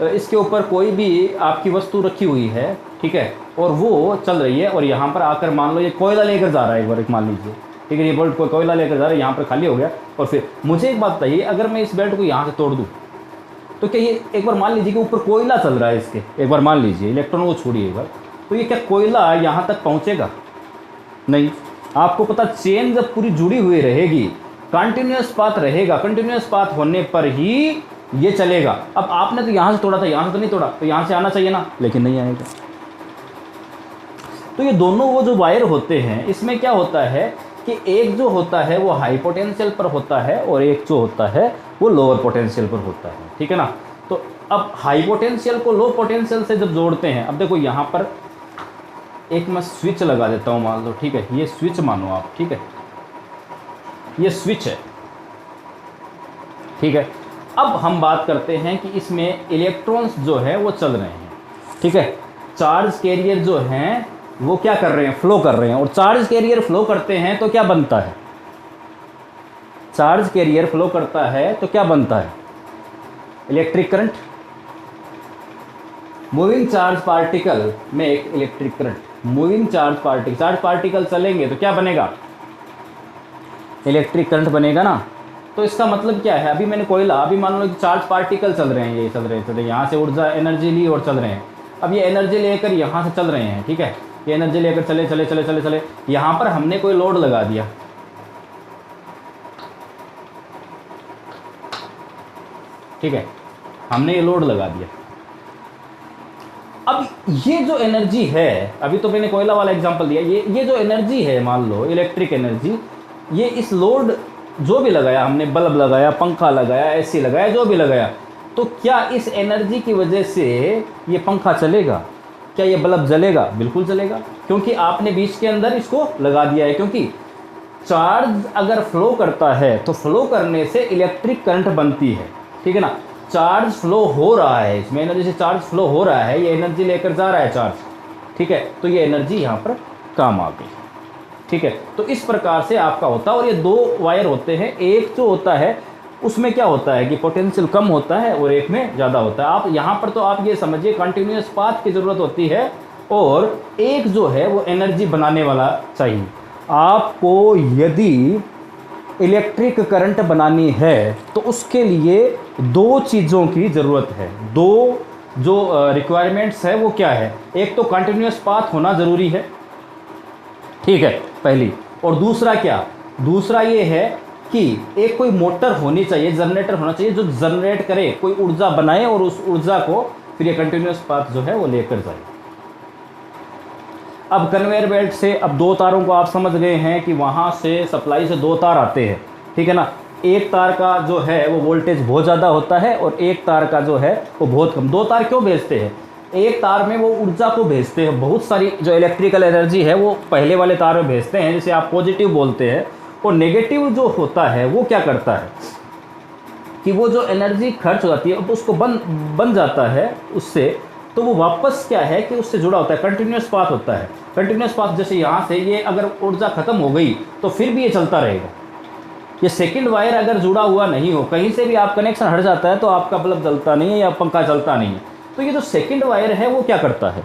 इसके ऊपर कोई भी आपकी वस्तु रखी हुई है, ठीक है, और वो चल रही है, और यहाँ पर आकर मान लो ये कोयला लेकर जा रहा है, एक बार मान लीजिए, ठीक है, ये बेल्ट को कोयला लेकर जा रहा है, यहाँ पर खाली हो गया। और फिर मुझे एक बात बताइए, अगर मैं इस बेल्ट को यहाँ से तोड़ दूँ तो क्या ये, एक बार मान लीजिए कि ऊपर कोयला चल रहा है इसके, एक बार मान लीजिए, इलेक्ट्रॉन को छोड़िए एक बार, तो ये क्या कोयला यहाँ तक पहुँचेगा? नहीं। आपको पता, चेन जब पूरी जुड़ी हुई रहेगी, कंटिन्यूअस पाथ रहेगा, कंटिन्यूअस पाथ होने पर ही ये चलेगा। अब आपने तो यहाँ से तोड़ा था, यहाँ से तो नहीं तोड़ा, तो यहाँ से आना चाहिए ना, लेकिन नहीं आएगा। तो ये दोनों वो जो वायर होते हैं, इसमें क्या होता है कि एक जो होता है वो हाई पोटेंशियल पर होता है और एक जो होता है वो लोअर पोटेंशियल पर होता है, ठीक है ना। तो अब हाई पोटेंशियल को लो पोटेंशियल से जब जोड़ते हैं, अब देखो यहाँ पर एक मैं स्विच लगा देता हूँ, मान लो, ठीक है, ये स्विच मानो आप, ठीक है, ये स्विच है, ठीक है। अब हम बात करते हैं कि इसमें इलेक्ट्रॉन्स जो है वो चल रहे हैं, ठीक है, चार्ज कैरियर जो हैं वो क्या कर रहे हैं, फ्लो कर रहे हैं, और चार्ज कैरियर फ्लो करते हैं तो क्या बनता है, चार्ज कैरियर फ्लो करता है तो क्या बनता है, electric current. Moving charge particle में एक electric current, moving charge particle चलेंगे तो क्या बनेगा, इलेक्ट्रिक करंट बनेगा ना। तो इसका मतलब क्या है, अभी मैंने कोयला, अभी मान लो कि चार्ज पार्टिकल चल रहे हैं, ये चल रहे हैं, यहाँ से ऊर्जा एनर्जी ली और चल रहे हैं। अब ये एनर्जी लेकर यहाँ से चल रहे हैं, ठीक है, ये एनर्जी लेकर चले, यहाँ पर हमने कोई लोड लगा दिया, ठीक है, हमने ये लोड लगा दिया। अब ये जो एनर्जी है, अभी तो मैंने कोयला वाला एग्जांपल दिया, ये जो एनर्जी है, मान लो इलेक्ट्रिक एनर्जी, ये इस लोड जो भी लगाया हमने, बल्ब लगाया, पंखा लगाया, एसी लगाया, जो भी लगाया, तो क्या इस एनर्जी की वजह से ये पंखा चलेगा, क्या ये बल्ब जलेगा? बिल्कुल जलेगा, क्योंकि आपने बीच के अंदर इसको लगा दिया है। क्योंकि चार्ज अगर फ्लो करता है तो फ्लो करने से इलेक्ट्रिक करंट बनती है, ठीक है ना। चार्ज फ्लो हो रहा है, इसमें एनर्जी से चार्ज फ्लो हो रहा है, ये एनर्जी लेकर जा रहा है चार्ज, ठीक है, तो ये एनर्जी यहाँ पर काम आ गई, ठीक है। तो इस प्रकार से आपका होता है। और ये दो वायर होते हैं, एक जो होता है उसमें क्या होता है कि पोटेंशियल कम होता है और एक में ज़्यादा होता है। आप यहाँ पर तो आप ये समझिए कंटिन्यूअस पाथ की ज़रूरत होती है, और एक जो है वो एनर्जी बनाने वाला चाहिए। आपको यदि इलेक्ट्रिक करंट बनानी है तो उसके लिए दो चीज़ों की ज़रूरत है, दो जो रिक्वायरमेंट्स है वो क्या है, एक तो कंटिन्यूअस पाथ होना ज़रूरी है, ठीक है, पहली, और दूसरा क्या, दूसरा ये है कि एक कोई मोटर होनी चाहिए, जनरेटर होना चाहिए जो जनरेट करे, कोई ऊर्जा बनाए और उस ऊर्जा को फिर ये कंटिन्यूअस पाथ जो है वो लेकर जाए। अब कन्वेयर बेल्ट से, अब दो तारों को आप समझ गए हैं कि वहाँ से सप्लाई से दो तार आते हैं, ठीक है ना। एक तार का जो है वो वोल्टेज बहुत ज़्यादा होता है और एक तार का जो है वो बहुत कम। दो तार क्यों भेजते हैं, एक तार में वो ऊर्जा को भेजते हैं, बहुत सारी जो इलेक्ट्रिकल एनर्जी है वो पहले वाले तार में भेजते हैं, जिसे आप पॉजिटिव बोलते हैं, और नेगेटिव जो होता है वो क्या करता है कि वो जो एनर्जी खर्च हो जाती है तो उसको बन जाता है उससे, तो वो वापस क्या है कि उससे जुड़ा होता है, कंटिन्यूअस पाथ होता है। कंटिन्यूअस पाथ जैसे यहाँ से ये अगर ऊर्जा खत्म हो गई तो फिर भी ये चलता रहेगा। ये सेकंड वायर अगर जुड़ा हुआ नहीं हो, कहीं से भी आप कनेक्शन हट जाता है तो आपका बल्ब जलता नहीं है या पंखा चलता नहीं है। तो ये जो सेकंड वायर है वो क्या करता है,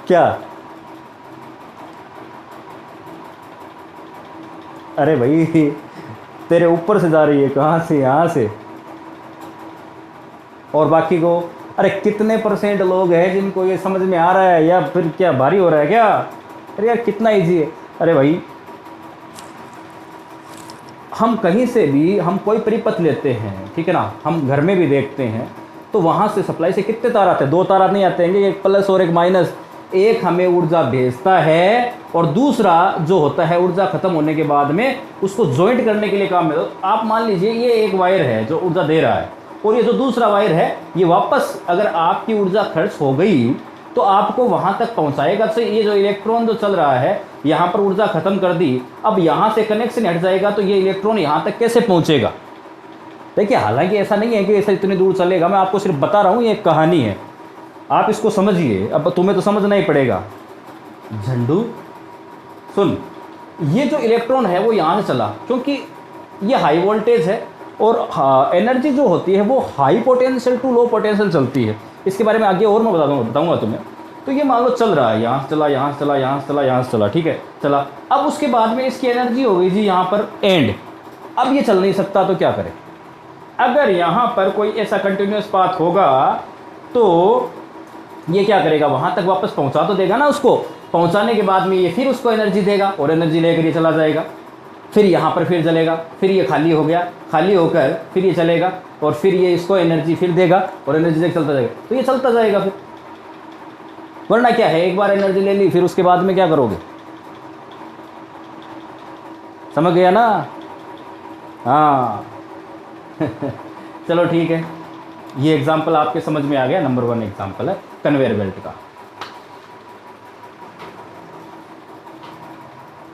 क्या अरे भाई तेरे ऊपर से जा रही है, कहाँ से, यहाँ से। और बाकी को, अरे कितने % लोग हैं जिनको ये समझ में आ रहा है, या फिर क्या भारी हो रहा है क्या? अरे यार कितना ईजी है। अरे भाई हम कहीं से भी हम कोई परिपथ लेते हैं, ठीक है ना, हम घर में भी देखते हैं तो वहाँ से सप्लाई से कितने तार आते हैं? 2 तार नहीं आते हैं, एक प्लस और एक माइनस। एक हमें ऊर्जा भेजता है और दूसरा जो होता है ऊर्जा खत्म होने के बाद में उसको ज्वाइंट करने के लिए काम में। तो आप मान लीजिए ये एक वायर है जो ऊर्जा दे रहा है, और ये जो दूसरा वायर है ये वापस अगर आपकी ऊर्जा खर्च हो गई तो आपको वहाँ तक पहुँचाएगा। तो ये जो इलेक्ट्रॉन जो चल रहा है यहाँ पर ऊर्जा खत्म कर दी, अब यहाँ से कनेक्शन हट जाएगा तो ये इलेक्ट्रॉन यहाँ तक कैसे पहुँचेगा? देखिए हालांकि ऐसा नहीं है कि ऐसा इतनी दूर चलेगा, मैं आपको सिर्फ बता रहा हूँ, ये एक कहानी है, आप इसको समझिए। अब तुम्हें तो समझना ही पड़ेगा। झंडू सुन, ये जो इलेक्ट्रॉन है वो यहाँ से चला, क्योंकि ये हाई वोल्टेज है और एनर्जी जो होती है वो high potential to low potential चलती है। इसके बारे में आगे और मैं बताऊंगा तुम्हें। तो ये मान लो चल रहा है, यहाँ से चला, यहाँ से चला, यहाँ से चला, यहाँ से चला, ठीक है, चला। अब उसके बाद में इसकी एनर्जी हो गई जी यहाँ पर एंड। अब ये चल नहीं सकता तो क्या करें? अगर यहाँ पर कोई ऐसा कंटिन्यूस पाथ होगा तो ये क्या करेगा, वहाँ तक वापस पहुँचा तो देगा ना उसको। पहुँचाने के बाद में ये फिर उसको एनर्जी देगा और एनर्जी लेकर ये चला जाएगा, फिर यहाँ पर फिर चलेगा, फिर ये खाली हो गया, खाली होकर फिर ये चलेगा और फिर ये इसको एनर्जी फिर देगा और एनर्जी लेकर चलता जाएगा। तो ये चलता जाएगा फिर, वरना क्या है, एक बार एनर्जी ले ली फिर उसके बाद में क्या करोगे? समझ गया ना? हाँ चलो ठीक है, ये एग्जाम्पल आपके समझ में आ गया। नंबर 1 एग्जाम्पल है कन्वेयर बेल्ट का।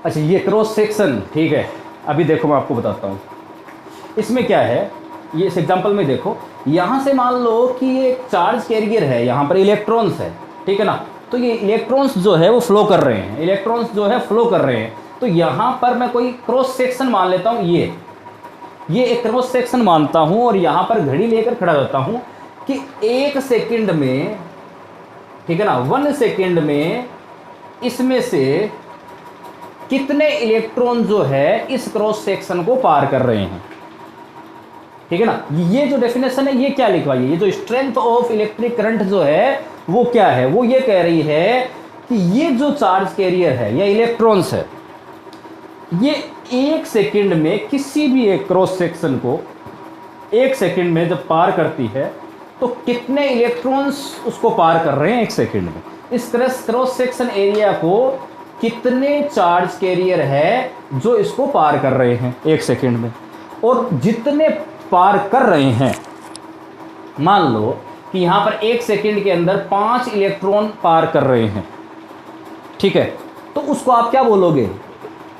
अच्छा ये क्रॉस सेक्शन, ठीक है, अभी देखो मैं आपको बताता हूँ इसमें क्या है। ये इस एग्जाम्पल में देखो, यहाँ से मान लो कि ये एक चार्ज कैरियर है, यहाँ पर इलेक्ट्रॉन्स है, ठीक है ना। तो ये इलेक्ट्रॉन्स जो है वो फ्लो कर रहे हैं, इलेक्ट्रॉन्स जो है फ्लो कर रहे हैं। तो यहाँ पर मैं कोई क्रॉस सेक्शन मान लेता हूँ, ये एक क्रॉस सेक्शन मानता हूँ और यहाँ पर घड़ी लेकर खड़ा रहता हूँ कि 1 सेकंड में, ठीक है ना, 1 सेकंड में इसमें से कितने इलेक्ट्रॉन जो है इस क्रॉस सेक्शन को पार कर रहे हैं, ठीक है ना। ये जो डेफिनेशन है ये क्या लिखवाई है, ये जो स्ट्रेंथ ऑफ इलेक्ट्रिक करंट जो है वो क्या है, वो ये कह रही है कि ये जो चार्ज कैरियर है या इलेक्ट्रॉन्स है, ये 1 सेकंड में किसी भी एक क्रॉस सेक्शन को 1 सेकंड में जब पार करती है तो कितने इलेक्ट्रॉन्स उसको पार कर रहे हैं 1 सेकंड में। इस क्रॉस सेक्शन एरिया को कितने चार्ज कैरियर है जो इसको पार कर रहे हैं 1 सेकंड में, और जितने पार कर रहे हैं, मान लो कि यहाँ पर 1 सेकंड के अंदर 5 इलेक्ट्रॉन पार कर रहे हैं, ठीक है, तो उसको आप क्या बोलोगे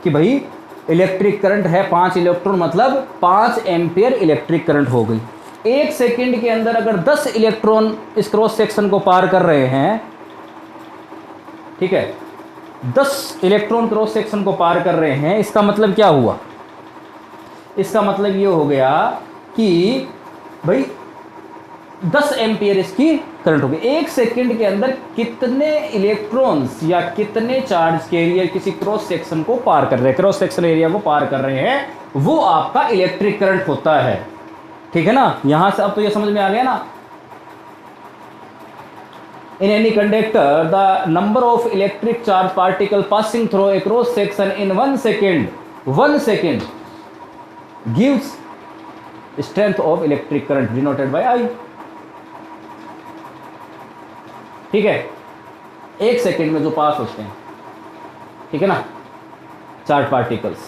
कि भाई इलेक्ट्रिक करंट है 5 इलेक्ट्रॉन, मतलब 5 एम्पियर इलेक्ट्रिक करंट हो गई। 1 सेकंड के अंदर अगर 10 इलेक्ट्रॉन इस क्रॉस सेक्शन को पार कर रहे हैं, ठीक है, 10 इलेक्ट्रॉन क्रॉस सेक्शन को पार कर रहे हैं, इसका मतलब क्या हुआ? इसका मतलब ये हो गया कि भाई 10 एम्पियर इसकी करंट होगी। 1 सेकंड के अंदर कितने इलेक्ट्रॉन्स या कितने चार्ज कैरियर किसी क्रॉस सेक्शन को पार कर रहे हैं, क्रॉस सेक्शन एरिया को पार कर रहे हैं, वो आपका इलेक्ट्रिक करंट होता है, ठीक है ना। यहां से अब तो ये समझ में आ गया ना। In any conductor, the number of electric charge particle passing through a cross section in 1 second gives strength of electric current denoted by I. ठीक है, 1 सेकेंड में जो पास होते हैं, ठीक है ना, चार्ज पार्टिकल्स,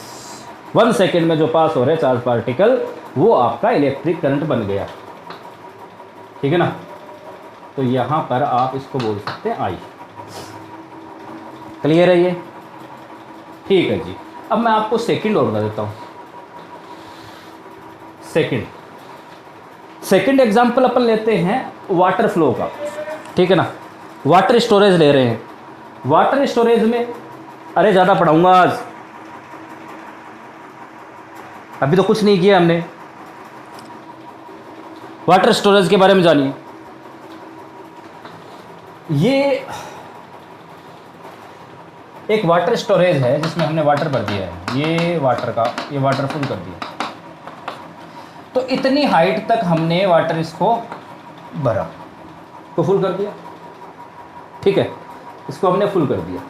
1 सेकेंड में जो पास हो रहे हैं चार्ज पार्टिकल, वो आपका इलेक्ट्रिक करंट बन गया, ठीक है ना। तो यहां पर आप इसको बोल सकते हैं आई। क्लियर है ये? ठीक है जी। अब मैं आपको सेकंड और बता देता हूं। सेकंड एग्जांपल अपन लेते हैं वाटर फ्लो का, ठीक है ना। वाटर स्टोरेज ले रहे हैं। वाटर स्टोरेज में अरे ज़्यादा पढ़ाऊंगा आज, अभी तो कुछ नहीं किया हमने। वाटर स्टोरेज के बारे में जानिए। एक वाटर स्टोरेज है जिसमें हमने वाटर भर दिया है, ये वाटर फुल कर दिया। तो इतनी हाइट तक हमने वाटर इसको भरा, तो फुल कर दिया, ठीक है, इसको हमने फुल कर दिया।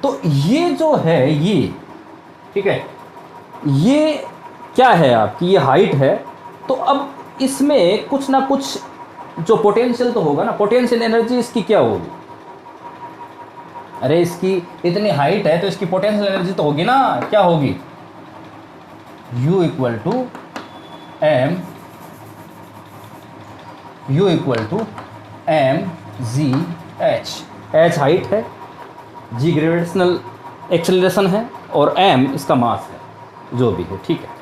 तो ये जो है ये, ठीक है, ये क्या है आपकी, ये हाइट है। तो अब इसमें कुछ ना कुछ जो पोटेंशियल तो होगा ना, पोटेंशियल एनर्जी इसकी क्या होगी? अरे इसकी इतनी हाइट है तो इसकी पोटेंशियल एनर्जी तो होगी ना, क्या होगी? U equal to M G H. H height है, जी ग्रेविटेशनल एक्सेलरेशन है, और एम इसका मास है, जो भी है, ठीक है।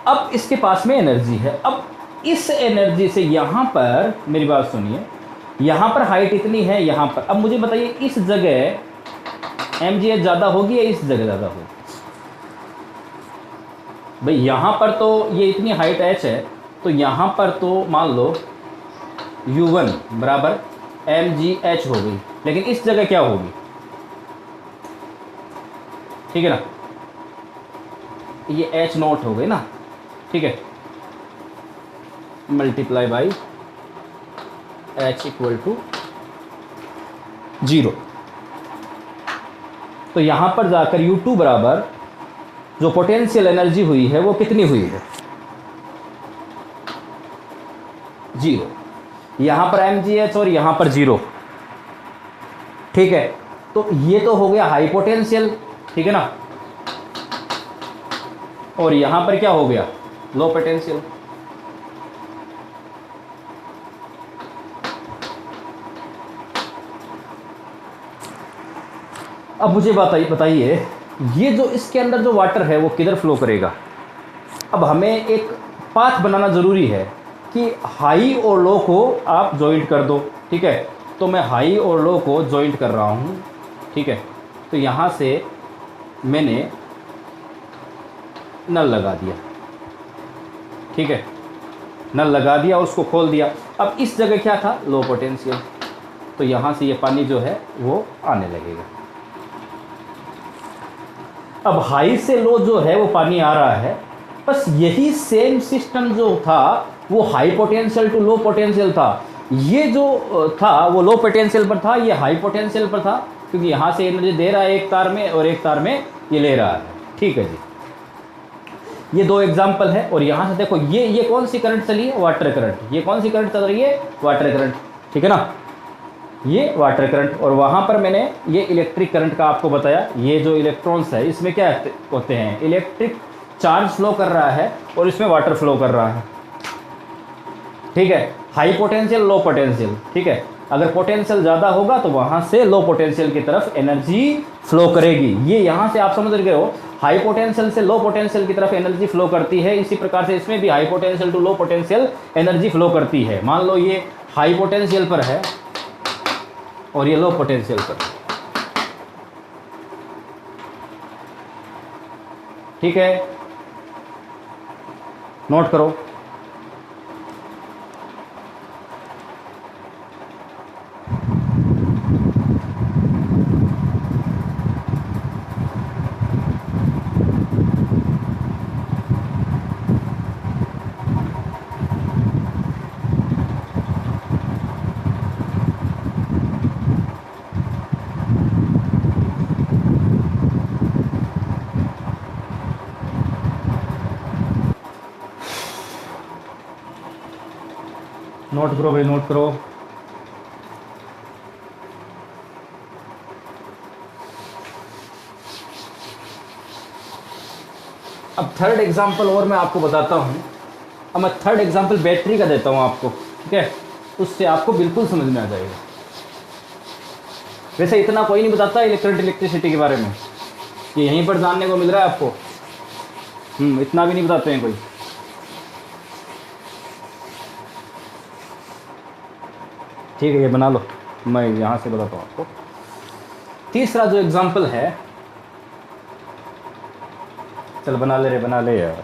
अब इसके पास में एनर्जी है। अब इस एनर्जी से यहाँ पर, मेरी बात सुनिए, यहाँ पर हाइट इतनी है, यहाँ पर, अब मुझे बताइए इस जगह एम जी एच ज़्यादा होगी या इस जगह ज़्यादा होगी? भाई यहाँ पर तो ये इतनी हाइट एच है, तो यहाँ पर तो मान लो U1 बराबर एम जी एच हो गई, लेकिन इस जगह क्या होगी? ठीक है ना, ये एच नॉट हो गई ना, ठीक है, multiply by H equal to 0। तो यहाँ पर जाकर U2 बराबर जो पोटेंशियल एनर्जी हुई है वो कितनी हुई है? 0। यहाँ पर mgh और यहाँ पर 0, ठीक है। तो ये तो हो गया हाई पोटेंशियल, ठीक है ना, और यहाँ पर क्या हो गया? Low potential. अब मुझे बताइए ये जो इसके अंदर जो वाटर है वो किधर फ्लो करेगा? अब हमें एक पाथ बनाना ज़रूरी है कि हाई और लो को आप जॉइंट कर दो, ठीक है। तो मैं हाई और लो को जॉइंट कर रहा हूँ, ठीक है। तो यहाँ से मैंने नल लगा दिया, ठीक है, नल लगा दिया, उसको खोल दिया। अब इस जगह क्या था? Low potential. तो यहाँ से ये पानी जो है वो आने लगेगा। अब हाई से लो जो है वो पानी आ रहा है, बस यही सेम सिस्टम जो था वो high potential to low potential था। ये जो था वो लो पोटेंशियल पर था, ये हाई पोटेंशियल पर था, क्योंकि यहाँ से एनर्जी दे रहा है एक तार में और एक तार में ये ले रहा है, ठीक है जी। ये दो एग्जाम्पल है। और यहाँ से देखो ये कौन सी करंट चली है? Water current. ये कौन सी करंट चल रही है? वाटर करंट, ठीक है ना, ये वाटर करंट। और वहाँ पर मैंने ये इलेक्ट्रिक करंट का आपको बताया। ये जो इलेक्ट्रॉन्स है इसमें क्या होते हैं? इलेक्ट्रिक चार्ज फ्लो कर रहा है और इसमें वाटर फ्लो कर रहा है, ठीक है। हाई पोटेंशियल, लो पोटेंशियल, ठीक है। अगर पोटेंशियल ज़्यादा होगा तो वहाँ से लो पोटेंशियल की तरफ एनर्जी फ्लो करेगी। ये यहाँ से आप समझ गए हो, हाई पोटेंशियल से लो पोटेंशियल की तरफ एनर्जी फ्लो करती है। इसी प्रकार से इसमें भी high potential to low potential energy flow करती है। मान लो ये हाई पोटेंशियल पर है और ये लो पोटेंशियल पर, ठीक है, नोट करो। नोट करो भाई, नोट करो। अब थर्ड एग्जांपल और मैं आपको बताता हूँ। अब मैं थर्ड एग्जांपल बैटरी का देता हूँ आपको, ठीक है, उससे आपको बिल्कुल समझ में आ जाएगा। वैसे इतना कोई नहीं बताता इलेक्ट्रिसिटी के बारे में, ये यहीं पर जानने को मिल रहा है आपको। इतना भी नहीं बताते हैं कोई। ठीक है, ये बना लो, मैं यहाँ से बताता हूँ आपको। तीसरा जो एग्जांपल है, चल बना ले यार।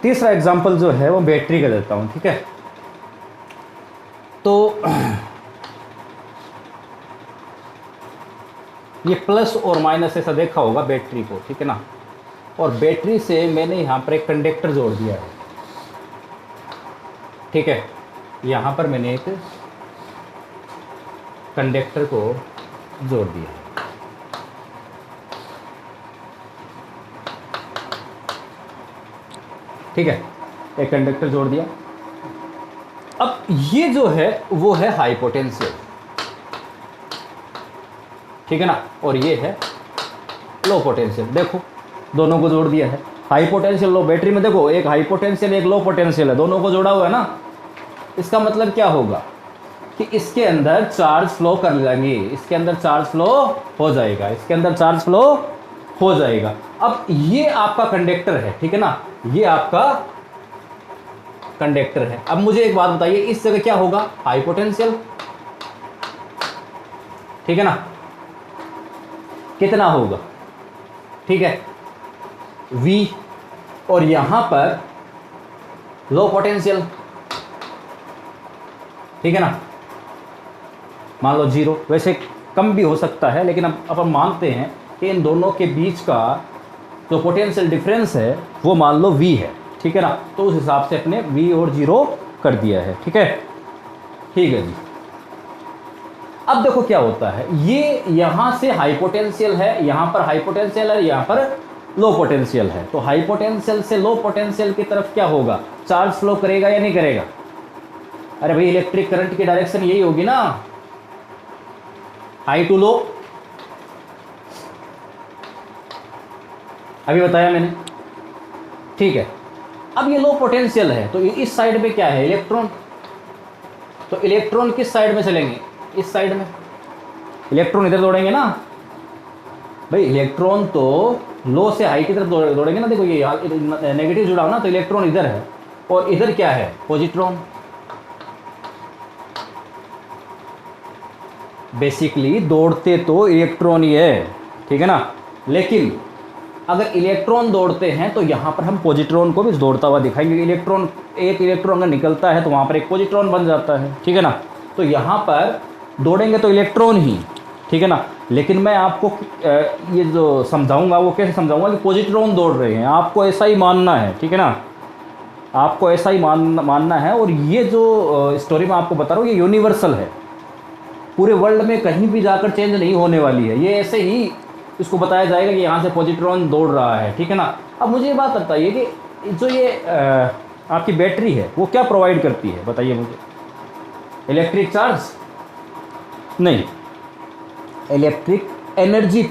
तीसरा एग्जाम्पल जो है वो बैटरी का देता हूँ, ठीक है। तो ये प्लस और माइनस ऐसा देखा होगा बैटरी को, ठीक है ना। और बैटरी से मैंने यहाँ पर एक कंडक्टर जोड़ दिया है, ठीक है। यहाँ पर मैंने एक कंडक्टर को जोड़ दिया, ठीक है। एक कंडक्टर जोड़ दिया। अब ये जो है वो है हाई पोटेंशियल, ठीक है ना, और ये है लो पोटेंशियल। देखो दोनों को जोड़ दिया है, हाई पोटेंशियल लो। बैटरी में देखो एक हाई पोटेंशियल एक लो पोटेंशियल है, दोनों को जोड़ा हुआ है ना। इसका मतलब क्या होगा कि इसके अंदर चार्ज फ्लो कर लेंगे, इसके अंदर चार्ज फ्लो हो जाएगा, इसके अंदर चार्ज फ्लो हो जाएगा। अब ये आपका कंडक्टर है, ठीक है ना, ये आपका कंडक्टर है। अब मुझे एक बात बताइए, इस जगह क्या होगा? हाई पोटेंशियल, ठीक है ना। कितना होगा? ठीक है, V। और यहां पर लो पोटेंशियल, ठीक है ना, मान लो 0। वैसे कम भी हो सकता है, लेकिन अब हम मानते हैं कि इन दोनों के बीच का जो पोटेंशियल डिफरेंस है वो मान लो V है, ठीक है ना। तो उस हिसाब से अपने V और 0 कर दिया है, ठीक है। ठीक है जी। अब देखो क्या होता है, ये यहाँ से हाई पोटेंशियल है, यहाँ पर हाई पोटेंशियल है, यहाँ पर लो पोटेंशियल है। तो हाई पोटेंशियल से लो पोटेंशियल की तरफ क्या होगा? चार्ज फ्लो करेगा या नहीं करेगा? अरे भाई इलेक्ट्रिक करंट की डायरेक्शन यही होगी ना, हाई टू लो। अभी बताया मैंने, ठीक है। अब ये लो पोटेंशियल है, तो इस साइड में क्या है? इलेक्ट्रॉन। तो इलेक्ट्रॉन किस साइड में चलेंगे? इस साइड में। इलेक्ट्रॉन इधर दौड़ेंगे ना भाई, इलेक्ट्रॉन तो लो से हाई की तरफ दौड़ेंगे ना। देखो ये नेगेटिव जुड़ा हो ना, तो इलेक्ट्रॉन इधर है और इधर क्या है? पॉजिट्रॉन। बेसिकली दौड़ते तो इलेक्ट्रॉन ही है, ठीक है ना। लेकिन अगर इलेक्ट्रॉन दौड़ते हैं तो यहाँ पर हम पॉजिट्रॉन को भी दौड़ता हुआ दिखाएंगे। इलेक्ट्रॉन, एक इलेक्ट्रॉन अगर निकलता है तो वहाँ पर एक पॉजिट्रॉन बन जाता है, ठीक है ना। तो यहाँ पर दौड़ेंगे तो इलेक्ट्रॉन ही, ठीक है ना। लेकिन मैं आपको ये जो समझाऊंगा वो कैसे समझाऊंगा कि पॉजिट्रॉन दौड़ रहे हैं, आपको ऐसा ही मानना है, ठीक है ना। आपको ऐसा ही मानना है। और ये जो स्टोरी मैं आपको बता रहा हूँ ये यूनिवर्सल है, पूरे वर्ल्ड में कहीं भी जाकर चेंज नहीं होने वाली है। ये ऐसे ही इसको बताया जाएगा कि यहाँ से पॉजिट्रॉन दौड़ रहा है, ठीक है ना। अब मुझे ये बात बताइए कि जो ये आपकी बैटरी है वो क्या प्रोवाइड करती है? बताइए मुझे। इलेक्ट्रिक चार्ज नहीं, इलेक्ट्रिक एनर्जी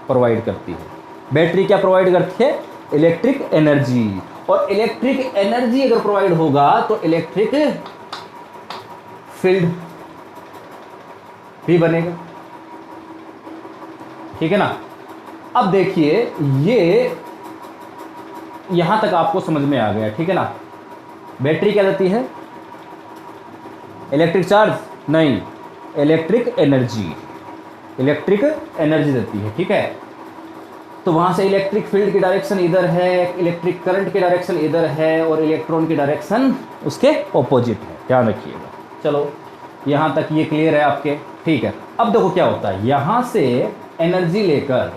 प्रोवाइड करती है। बैटरी क्या प्रोवाइड करती है? Electric energy. और इलेक्ट्रिक एनर्जी अगर प्रोवाइड होगा तो इलेक्ट्रिक फील्ड भी बनेगा, ठीक है ना। अब देखिए ये यहां तक आपको समझ में आ गया, ठीक है ना। बैटरी क्या देती है? इलेक्ट्रिक चार्ज नहीं, इलेक्ट्रिक एनर्जी। इलेक्ट्रिक एनर्जी देती है, ठीक है। तो वहां से इलेक्ट्रिक फील्ड की डायरेक्शन इधर है, इलेक्ट्रिक करंट की डायरेक्शन इधर है और इलेक्ट्रॉन की डायरेक्शन उसके ऑपोजिट है, ध्यान रखिएगा। चलो यहां तक ये क्लियर है आपके, ठीक है। अब देखो क्या होता है, यहां से एनर्जी लेकर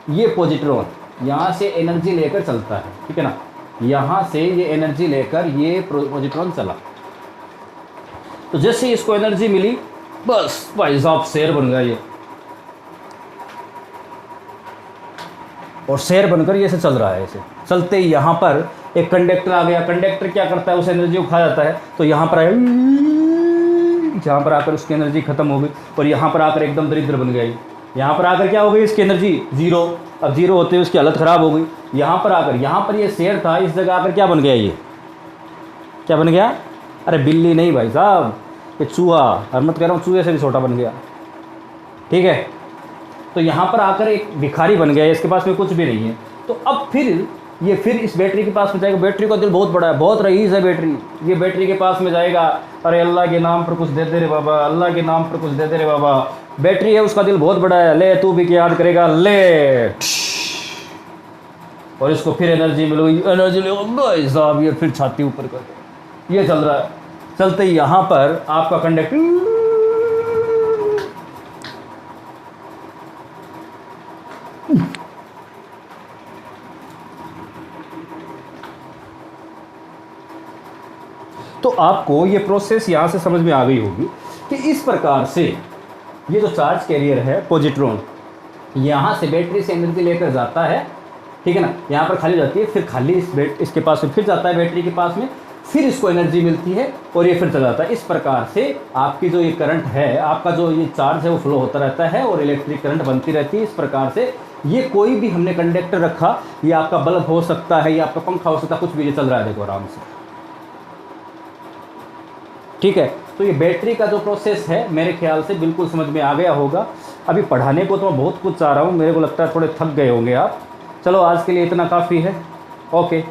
ये पॉजिट्रॉन यहाँ से एनर्जी लेकर चलता है, ठीक है ना। यहाँ से ये एनर्जी लेकर ये पॉजिट्रॉन चला, तो जैसे ही इसको एनर्जी मिली बस भाई साहब शेर बन गया ये, और शेर बनकर ये ऐसे चल रहा है। ऐसे चलते ही यहाँ पर एक कंडक्टर आ गया। कंडक्टर क्या करता है? उस एनर्जी को खा जाता है। तो यहाँ पर यहाँ पर आकर उसकी एनर्जी खत्म हो गई और यहाँ पर आकर एकदम दरिद्र बन गई। यहाँ पर आकर क्या हो गई? इसकी एनर्जी 0। अब 0 होते हुए उसकी हालत ख़राब हो गई। यहाँ पर आकर, यहाँ पर ये शेर था, इस जगह आकर क्या बन गया? ये क्या बन गया? अरे बिल्ली नहीं भाई साहब, ये चूहा। और मत कह रहा हूँ, चूहे से भी छोटा बन गया, ठीक है। तो यहाँ पर आकर एक भिखारी बन गया, इसके पास में कुछ भी नहीं है। तो अब फिर ये इस बैटरी के पास में जाएगा। बैटरी का दिल बहुत बड़ा है, बहुत रईस है बैटरी। ये बैटरी के पास में जाएगा, अरे अल्लाह के नाम पर कुछ दे दे रे बाबा, अल्लाह के नाम पर कुछ दे दे रे बाबा। बैटरी है, उसका दिल बहुत बड़ा है, ले तू भी क्या याद करेगा, ले और इसको फिर एनर्जी मिल गई, एनर्जी ले भाई साहब, ये फिर छाती ऊपर कर दो, ये चल रहा है। चलते ही यहाँ पर आपका कंडक्टर तो आपको ये प्रोसेस यहाँ से समझ में आ गई होगी कि इस प्रकार से ये जो चार्ज कैरियर है पॉजिट्रॉन, यहाँ से बैटरी से एनर्जी लेकर जाता है, ठीक है ना, यहाँ पर खाली जाती है, फिर खाली इसके पास में फिर जाता है बैटरी के पास में, फिर इसको एनर्जी मिलती है और ये फिर चला जाता है। इस प्रकार से आपकी जो ये करंट है, आपका जो ये चार्ज है वो फ्लो होता रहता है और इलेक्ट्रिक करंट बनती रहती है। इस प्रकार से ये कोई भी हमने कंडक्टर रखा, ये आपका बल्ब हो सकता है, ये आपका पंखा हो सकता है, कुछ भी ये चल रहा है, देखो आराम से, ठीक है। तो ये बैटरी का जो प्रोसेस है मेरे ख्याल से बिल्कुल समझ में आ गया होगा। अभी पढ़ाने को तो मैं बहुत कुछ चाह रहा हूँ, मेरे को लगता है थोड़े थक गए होंगे आप। चलो आज के लिए इतना काफ़ी है, ओके।